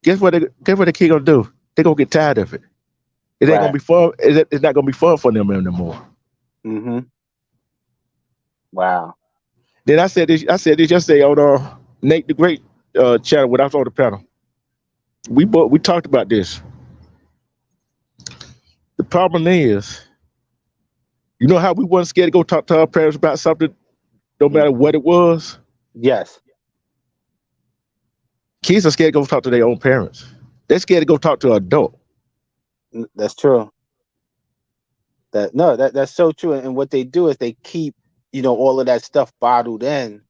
Guess what the kid gonna do? They gonna get tired of it. It ain't gonna be fun. It's not gonna be fun for them anymore. Mm-hmm. Wow. Then I said this yesterday on Nate the Great channel when I was on the panel. We talked about this. The problem is, you know how we weren't scared to go talk to our parents about something, no matter what it was? Yes. Kids are scared to go talk to their own parents. They're scared to go talk to an adult. That's true. That's so true. And what they do is they keep, all of that stuff bottled in,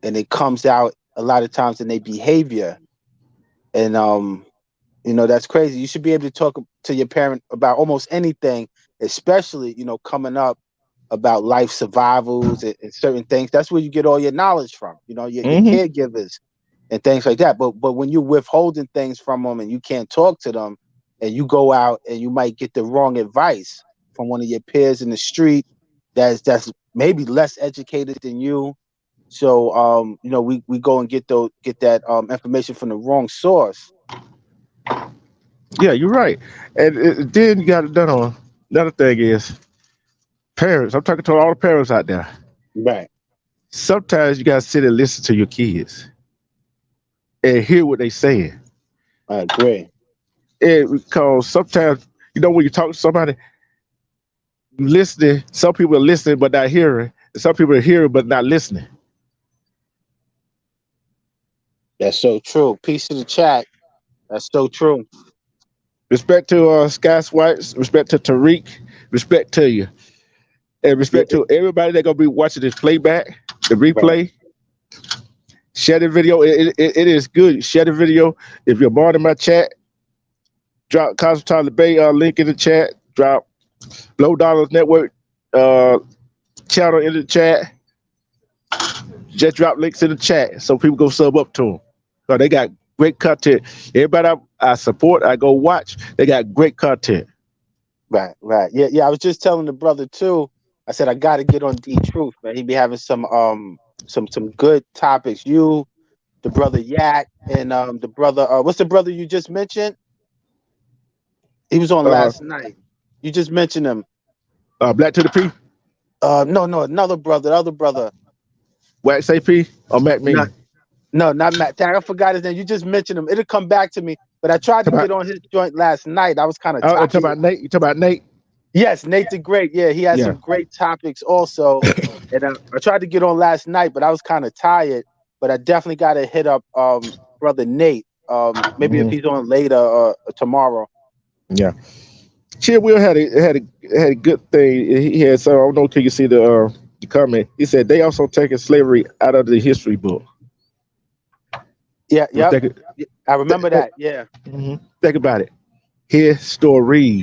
and it comes out a lot of times in their behavior. And that's crazy. You should be able to talk to your parent about almost anything, especially, coming up about life survivals and certain things. That's where you get all your knowledge from, your caregivers and things like that. But when you're withholding things from them and you can't talk to them, and you go out and you might get the wrong advice from one of your peers in the street that's maybe less educated than you. So we go and get that information from the wrong source. Yeah, you're right. And then you got another thing is parents. I'm talking to all the parents out there. Right. Sometimes you gotta sit and listen to your kids and hear what they saying. I agree. Because sometimes, when you talk to somebody, you listening. Some people are listening but not hearing. And some people are hearing but not listening. That's so true. Peace to the chat. That's so true. Respect to Sky Swipes. Respect to Tariq. Respect to you. And respect to everybody that's going to be watching this playback, the replay. Right. Share the video. It is good. Share the video. If you're more in my chat, drop Cosmo Tyler Bay link in the chat. Drop Low Dollars Network channel in the chat. Just drop links in the chat so people go sub up to them. Because they got great content. Everybody I support, I go watch. They got great content. Right. Yeah. I was just telling the brother too. I said I got to get on D Truth, man. He be having some good topics. You, the brother Yak, and the brother. What's the brother you just mentioned? He was on last night. You just mentioned him. Black to the P. No, another brother. The other brother. Wax AP or Mac Me? No, not Matt. Dang, I forgot his name. You just mentioned him. It'll come back to me. But I tried to get on his joint last night. I was kind of tired. You talking about Nate? Yes, Nate the Great. Yeah, he had some great topics also. And I tried to get on last night, but I was kind of tired. But I definitely got to hit up brother Nate. Maybe if he's on later or tomorrow. Yeah. Chill Will had a good thing. He had so I don't know if you can see the comment. He said they also taken slavery out of the history book. Yeah. I remember that. Yeah. Mm-hmm. Think about it. His story.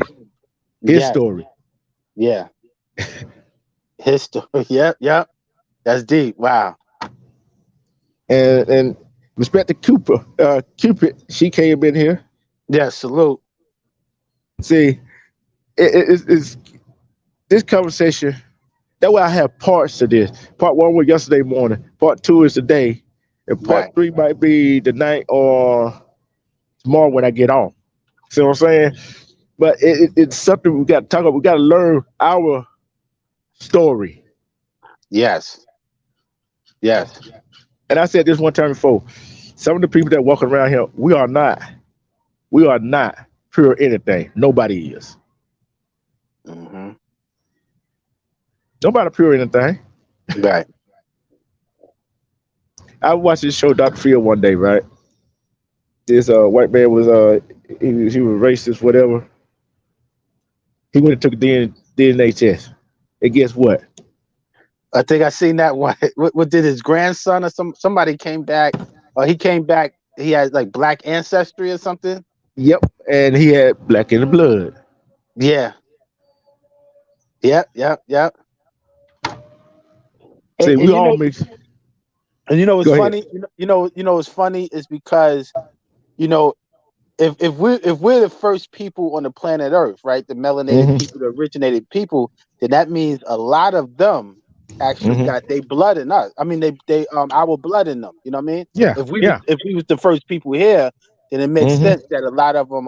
Story. Yeah. His story. Yep. That's deep. Wow. And respect to Cupid. She came in here. Yeah. Salute. See, it's this conversation. That's why I have parts to this. Part 1 was yesterday morning. Part 2 is today. And part 3 might be tonight or tomorrow when I get off. See what I'm saying? But it's something we got to talk about. We got to learn our story. Yes. Yes. And I said this one time before. Some of the people that walk around here, we are not pure anything. Nobody is. Mm-hmm. Nobody pure anything. Right. I watched this show, Dr. Phil, one day, right? This white man was he was racist, whatever. He went and took a DNA test. And guess what? I think I seen that one. What did his grandson or somebody came back? Or he came back. He had like black ancestry or something. Yep. And he had black in the blood. Yeah. Yep. See, we And you all know, mix. and you know what's Go ahead. funny? You know what's funny is because you know if we're the first people on the planet Earth, right? The melanated Mm-hmm. people, the originated people, then that means a lot of them actually Mm-hmm. got their blood in us. I mean, they our blood in them. You know what I mean? Yeah. If Yeah. we was the first people here, then it makes Mm-hmm. sense that a lot of them.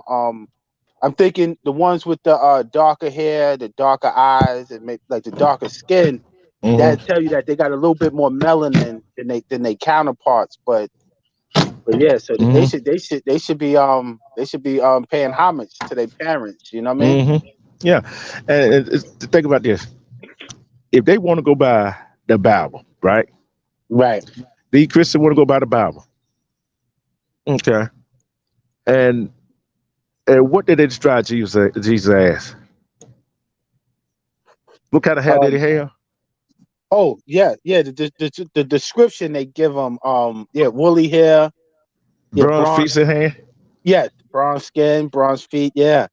I'm thinking the ones with the darker hair, the darker eyes, and like the darker skin. That Mm-hmm. tell you that they got a little bit more melanin than they counterparts. But yeah, so they Mm-hmm. should be paying homage to their parents. You know what I mean? Mm-hmm. Yeah. And think about this. If they want to go by the Bible, right? Right. The Christians want to go by the Bible. Okay. And what did they describe Jesus as? What kind of hair did he have? Oh yeah. The description they give them. Woolly hair. Yeah, Bronze bronze. feet and hand? Yeah, bronze skin, bronze feet. Yeah.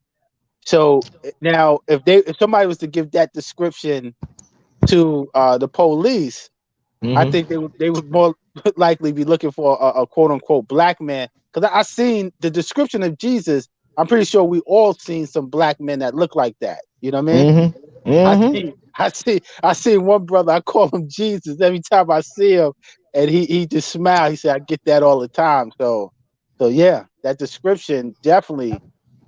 So now, if somebody was to give that description to the police, I Mm-hmm. think they would more likely be looking for a quote unquote black man. Because I seen the description of Jesus. I'm pretty sure we all seen some black men that look like that. You know what I mean? Mm-hmm. Mm-hmm. I see one brother. I call him Jesus every time I see him, and he just smile. He said, "I get that all the time." So yeah, that description definitely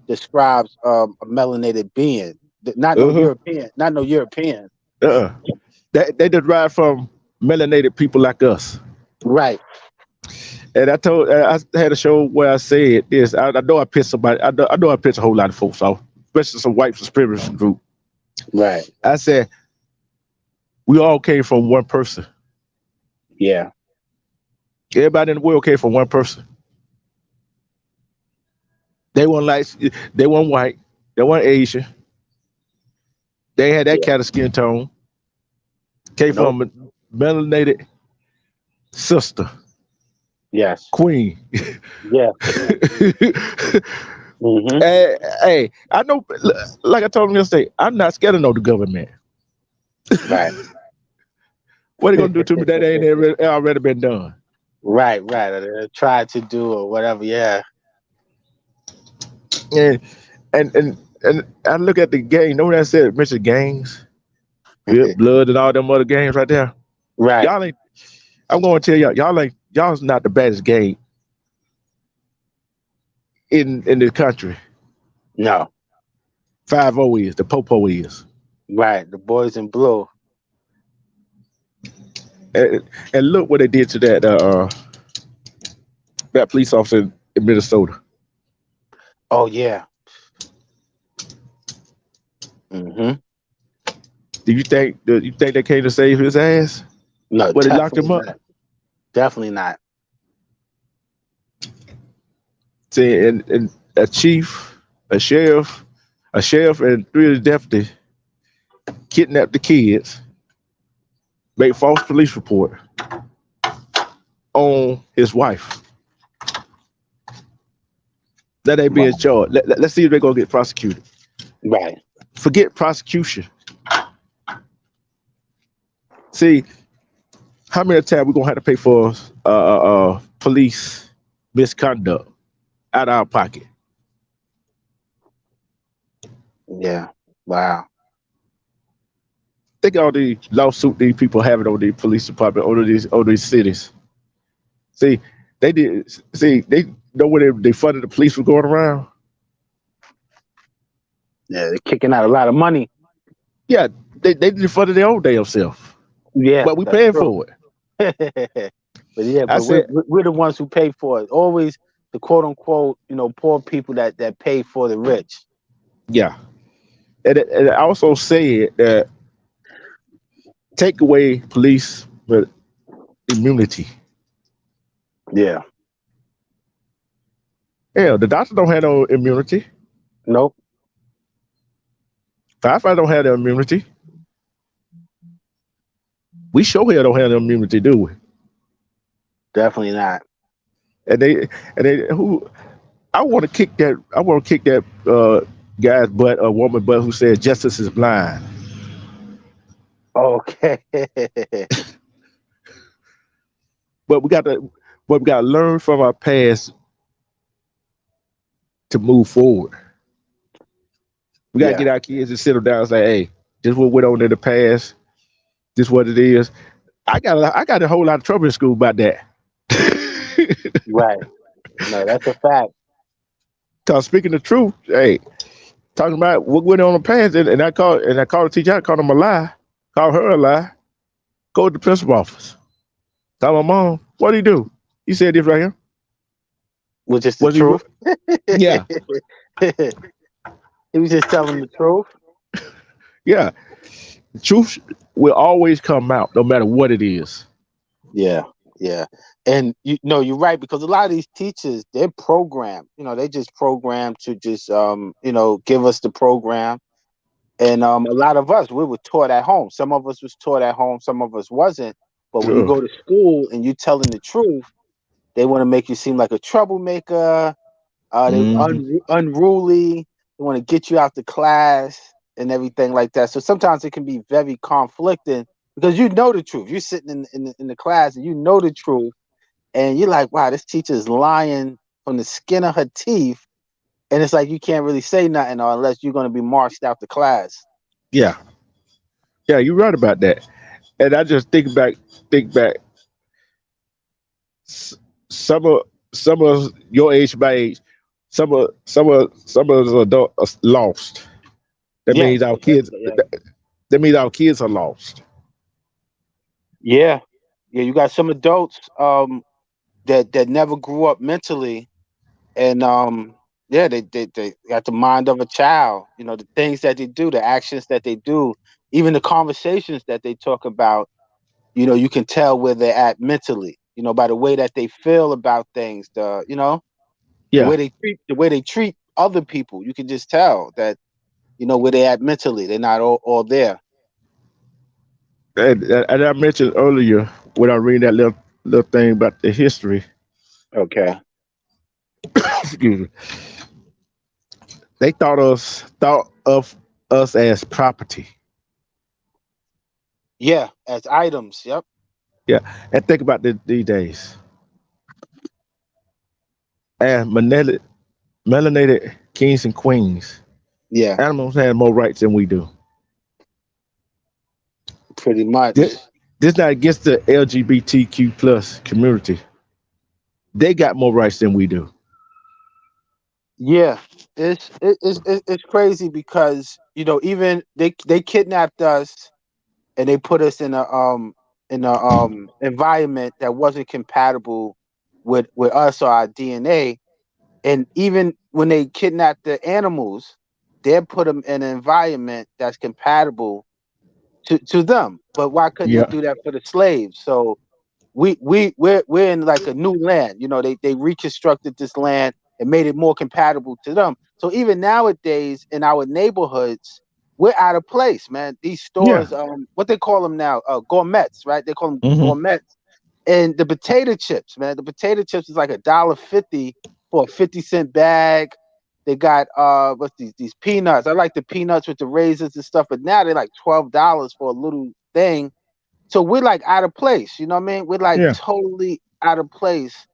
describes a melanated being, not no Uh-huh. European, not no European. Uh-uh. They derive from melanated people like us. Right. And I had a show where I said this. I know I pissed somebody. I know I pissed a whole lot of folks off, especially some white supremacist group. Right. I said we all came from one person. Yeah. Everybody in the world came from one person. They weren't white. They weren't Asian. They had that Yeah. kind of skin tone. Came Nope. from a melanated sister, Yes. queen. Yeah. Mm-hmm. Hey, I know, like I told him yesterday, I'm not scared of no the government. Right. What they gonna do to me that ain't already been done? Right. Try to do or whatever. Yeah. And I look at the gang. You know what I said? Mention gangs, blood, and all them other gangs right there. Right. Y'all ain't. I'm gonna tell y'all's not the baddest gang in the country. No. 5-0 is, the Popo is. Right. The boys in blue. And look what they did to that police officer in Minnesota. Oh yeah. Mm-hmm. Do you think they came to save his ass? No. Well, they locked him up. Definitely not. See, and a chief, a sheriff, and 3 of the deputies kidnapped the kids, made false police report on his wife. That ain't being charged. Let's see if they're gonna get prosecuted. Right. Forget prosecution. See, how many times we're gonna have to pay for police misconduct out of our pocket? Yeah. Wow. Think of all the lawsuit these people having on the police department, on these cities. See, they know when they funded the police were going around. Yeah, they're kicking out a lot of money. Yeah, they defunded their own damn self. Yeah. But we that's paying true. for it. But yeah, I but said, we're the ones who pay for it. Always the quote unquote, poor people that pay for the rich. yeah. And I also said that take away police but immunity. Yeah. Hell, the doctor don't have no immunity. Nope. Firefighters don't have the immunity. We sure hell don't have the immunity, do we? Definitely not. And they who I want to kick that. I want to kick that guy's butt, a woman butt, who said justice is blind. Okay. But we got to learn from our past to move forward. We got to get Yeah. our kids to sit them down and say, "Hey, this what went on in the past. This what it is." I got a whole lot of trouble in school about that. Right. No, that's a fact. Cause speaking the truth, hey, talking about what went on in the past, and I called the teacher. I called him a lie. Called her a lie. Go to the principal office. Tell my mom, what did he do? He said this right here. Which is the Was he? truth. Yeah, He was just telling the truth. yeah. The truth will always come out, no matter what it is. Yeah, yeah. And you're right, because a lot of these teachers, they're programmed. They just programmed to just give us the program. And a lot of us, we were taught at home. Some of us was taught at home, some of us wasn't. But when you Ugh. go to school and you telling the truth, they want to make you seem like a troublemaker. They Mhm. unruly. They want to get you out the class and everything like that. So sometimes it can be very conflicting because you know the truth. You're sitting in the class and you know the truth, and you're like, wow, this teacher is lying from the skin of her teeth, and it's like you can't really say nothing unless you're going to be marched out the class. Yeah, yeah, you're right about that. And I just think back. s- some of your age, my age, some of us adult are lost. That Yes, means our kids. yeah, That means our kids are lost. yeah, yeah. You got some adults that never grew up mentally, and yeah, they got the mind of a child. The things that they do, the actions that they do, even the conversations that they talk about. You can tell where they're at mentally. By the way that they feel about things. The Yeah, way they treat other people. You can just tell that where they at mentally. They're not all there. and I mentioned earlier when I read that little thing about the history. Okay. Excuse me. They thought of us as property. Yeah, as items. Yep. Yeah, and think about these days. And melanated kings and queens. Yeah. Animals have more rights than we do. Pretty much. This, this not against the LGBTQ plus community. They got more rights than we do. Yeah, it's crazy because even they kidnapped us and they put us in a environment that wasn't compatible with us or our DNA. And even when they kidnapped the animals, they put them in an environment that's compatible to them. But why couldn't they Yeah, do that for the slaves? So we're in like a new land. They reconstructed this land and made it more compatible to them. So even nowadays in our neighborhoods, we're out of place, man. These yeah. stores, what they call them now, gourmets, right? They call them Hmm. gourmets. And the potato chips, man, the potato chips is like $1.50 for a 50-cent bag. They got what's these peanuts? I like the peanuts with the raisins and stuff, but now they're like $12 for a little thing. So we're like out of place, you know what I mean? We're like Yeah. totally out of place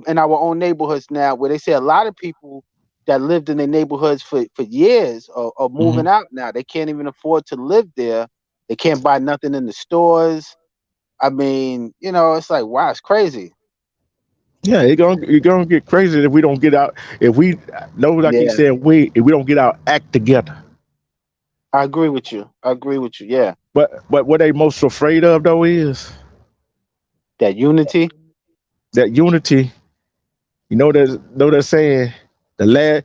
in our own neighborhoods now, where they say a lot of people that lived in their neighborhoods for years are Hmm. moving out now. They can't even afford to live there. They can't buy nothing in the stores. I mean, it's like, wow, it's crazy. Yeah, it's gonna get crazy if we don't get out. If we know, like you Yeah, said, if we don't get our act together. I agree with you. I agree with you. Yeah. But what they most afraid of though is That unity. That unity. You know that saying, the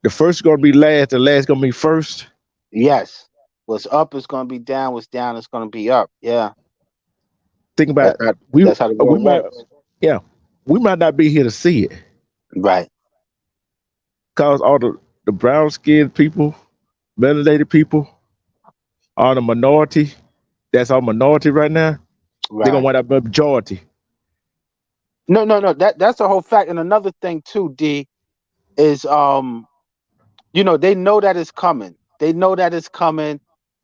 first is gonna be last, the last gonna be first. Yes. What's up is gonna be down. What's down is gonna be up. Yeah. Think about That, it. that We that's how the we world might works. yeah, we might not be here to see it. Right. Cause all the brown skinned people, melanated people are the minority. That's our minority right now. They're gonna Right. wind up a majority. No. That's the whole fact. And another thing too, D, is they know that it's coming. They know that it's coming,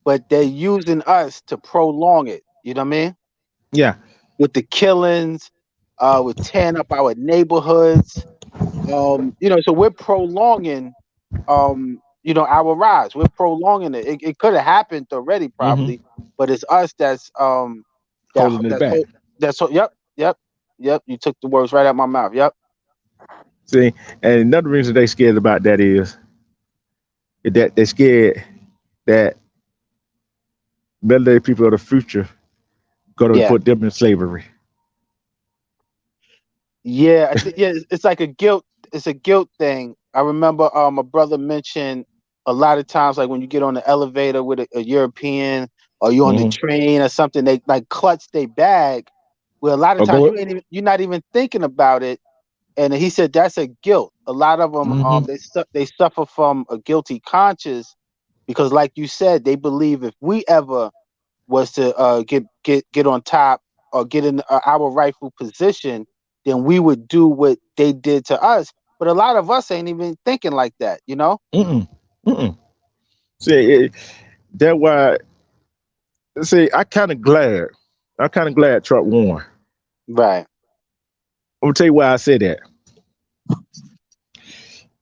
but they're using us to prolong it. You know what I mean? Yeah. With the killings, with tearing up our neighborhoods. So we're prolonging our rise. We're prolonging it. It could have happened already, Hmm. probably, but it's us that's Holding it back. yep. You took the words right out my mouth. Yep. See, and another reason they scared about that is that they're scared that melanated people of the future gonna Yeah. put them in slavery. Yeah. It's like a guilt. It's a guilt thing. I remember a brother mentioned a lot of times, like when you get on the elevator with a European, or you're on the Hmm. train or something, they like clutch their bag. Where a lot of Or times go. you're not even thinking about it. And he said that's a guilt. A lot of them Hmm. they suffer from a guilty conscience because, like you said, they believe if we ever was to get on top or get in our rightful position, then we would do what they did to us. But a lot of us ain't even thinking like that, you know? Mm-mm. Mm-mm. See, that why. See, I kind of glad. I'm kind of glad Trump won. Right. I'm gonna tell you why I say that.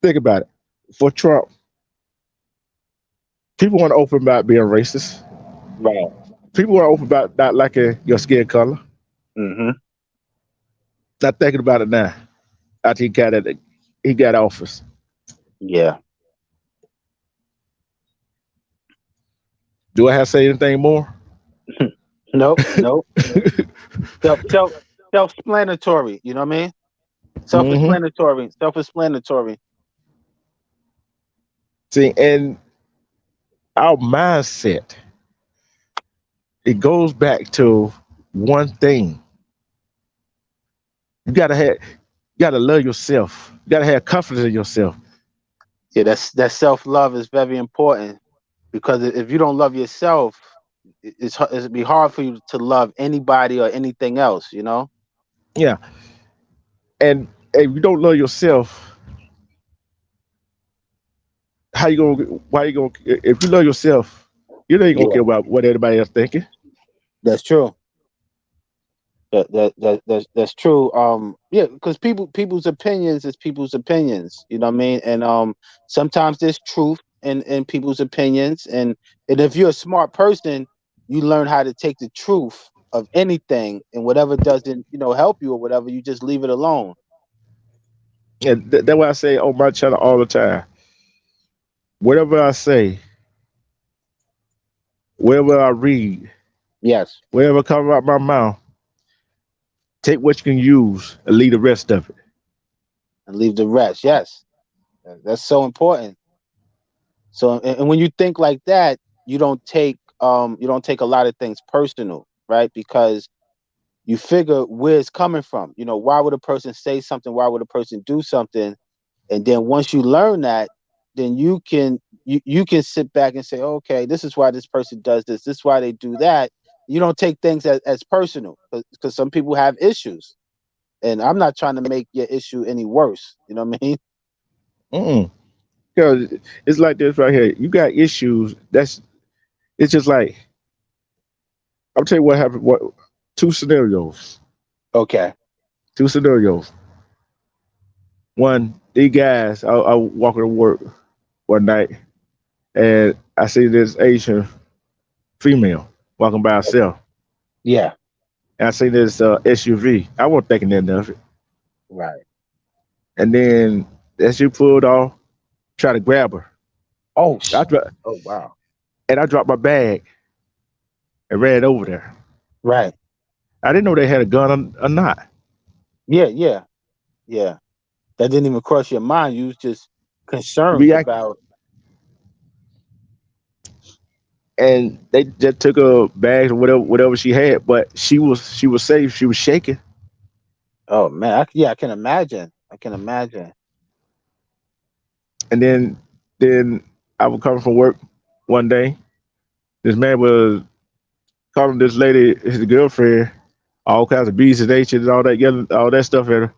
Think about it. For Trump, people want to open about being racist. Right. People want to open about not liking your skin color. Mm-hmm. Not thinking about it now. After he got office. Yeah. Do I have to say anything more? Nope. Self self-explanatory, you know what I mean? Hmm. Self-explanatory. See, and our mindset, it goes back to one thing. You gotta love yourself. You gotta have confidence in yourself. Yeah, that self-love is very important because if you don't love yourself, it'd be hard for you to love anybody or anything else, you know? Yeah. And if you don't love yourself, how you gonna why you gonna if you love yourself, you ain't gonna Yeah, care about what anybody else thinking. that's true. That's true. Yeah, because people's opinions is people's opinions. You know what I mean? And sometimes there's truth in people's opinions, and if you're a smart person, you learn how to take the truth of anything, and whatever doesn't help you or whatever, you just leave it alone. And that's why I say on my channel all the time. Whatever I say, whatever I read, Yes, whatever comes out my mouth, take what you can use and leave the rest of it. and leave the rest. Yes, that's so important. So, and when you think like that, you don't take a lot of things personal, right? Because you figure where it's coming from. Why would a person say something? Why would a person do something? And then once you learn that, then you can sit back and say, okay, this is why this person does this. This is why they do that. You don't take things as personal because some people have issues, and I'm not trying to make your issue any worse. You know what I mean? Mm-mm. Because it's like this right here. You got issues. It's just like I'll tell you what happened. What two scenarios? Okay. Two scenarios. One, these guys. I walking to work one night, and I see this Asian female walking by herself. Yeah. And I see this SUV. I wasn't thinking nothing of it. Right. And then as she pulled off, try to grab her. Oh. I dro- Oh wow. and I dropped my bag and ran over there. Right. I didn't know they had a gun or not. Yeah, yeah, yeah. That didn't even cross your mind. You was just concerned React, about. and they just took her bags or whatever she had, but she was safe. She was shaking. Oh man, I can imagine. I can imagine. And then I was coming from work one day. This man was calling this lady his girlfriend, all kinds of B's and H's and all that, yelling all that stuff at her.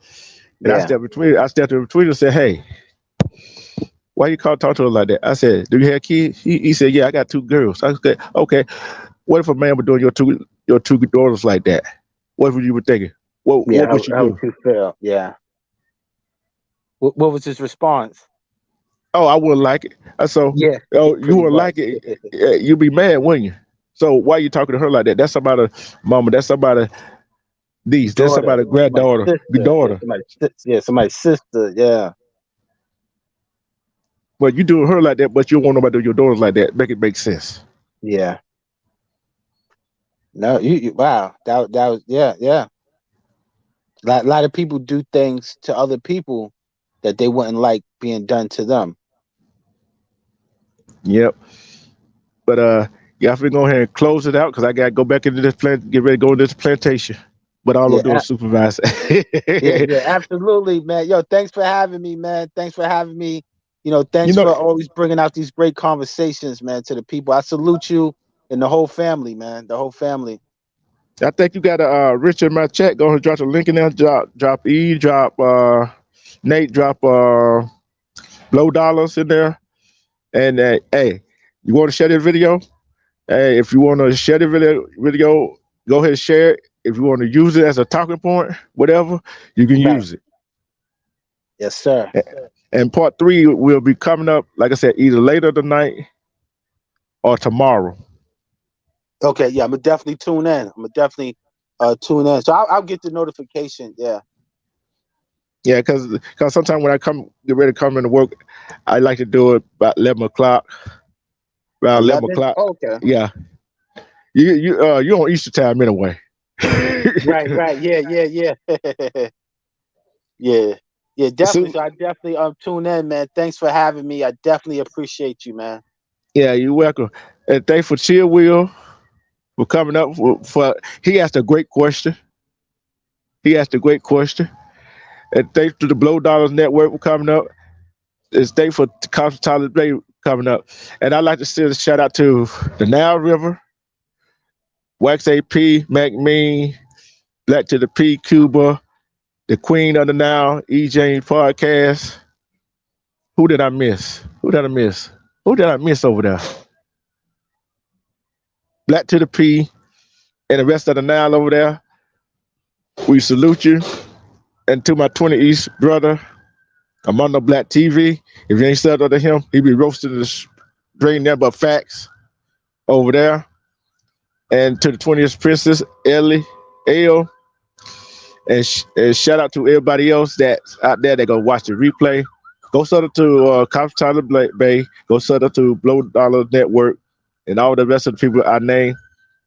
And Yeah. I stepped in between and said, "Hey, why you talk to her like that?" I said, "Do you have kids?" He said, "Yeah, I got 2 girls." I said, "Okay, what if a man was doing your two daughters like that? What would you be thinking? Yeah. What would you How would do?" you feel? Yeah. What was his response? "Oh, I wouldn't like it." I so, Yeah, "Oh, you pretty wouldn't much. like it? You'd be mad, wouldn't you?" So why you talking to her like that? That's somebody mama. That's somebody niece. That's Daughter, somebody somebody's granddaughter, sister. Yeah, daughter. somebody's sister. Yeah. But you doing her like that, but you don't want nobody to do your daughters like that. Make it make sense. Yeah. No, wow. That was yeah. Lot of people do things to other people that they wouldn't like being done to them. Yep. But yeah, I'm gonna go ahead and close it out because I gotta go back into this plant, get ready to go into this plantation. But all I'm doing Yeah, is supervise. yeah, absolutely, man. Yo, thanks for having me, man. Thanks for having me. You Thanks know, for always bringing out these great conversations, man, to the people. I salute you and the whole family, man. The whole family. I think you got a Richard in my chat. Go ahead and drop the link in there. Drop E, drop Nate, drop low dollars in there. And hey, you want to share this video? Hey, if you want to share the video, go ahead and share it. If you want to use it as a talking point, whatever, you can Right. use it. Yes, sir. And part 3 will be coming up, like I said, either later tonight or tomorrow. Okay, yeah, I'm gonna definitely tune in. I'm gonna definitely tune in. So I'll get the notification. Yeah. Yeah, because sometimes when I get ready to come into work, I like to do it about 11 o'clock. Around 11 11? o'clock. Okay. Yeah. You on Easter time anyway. Right. Yeah. Yeah. Yeah, definitely. So I definitely tune in, man. Thanks for having me. I definitely appreciate you, man. Yeah, you're welcome. And thanks for Chill Will for coming up for he asked a great question. And thanks to the Blow Dollars Network for coming up. And thanks for Council Tyler Bay coming up. And I'd like to send a shout out to the Nile River, Wax AP, Mac Mean, Black to the P, Cuba, the Queen of the Nile, E. James Podcast. Who did I miss? Who did I miss over there? Black to the P and the rest of the Nile over there. We salute you. And to my 20 East brother, Armando Black TV. If you ain't said to him, he be roasting the drain there but facts over there. And to the 20th Princess, Ellie, L. And shout out to everybody else that's out there that go watch the replay. Go sub to Council Tyler Bay. Go sub to Blow Dollar Network and all the rest of the people I named.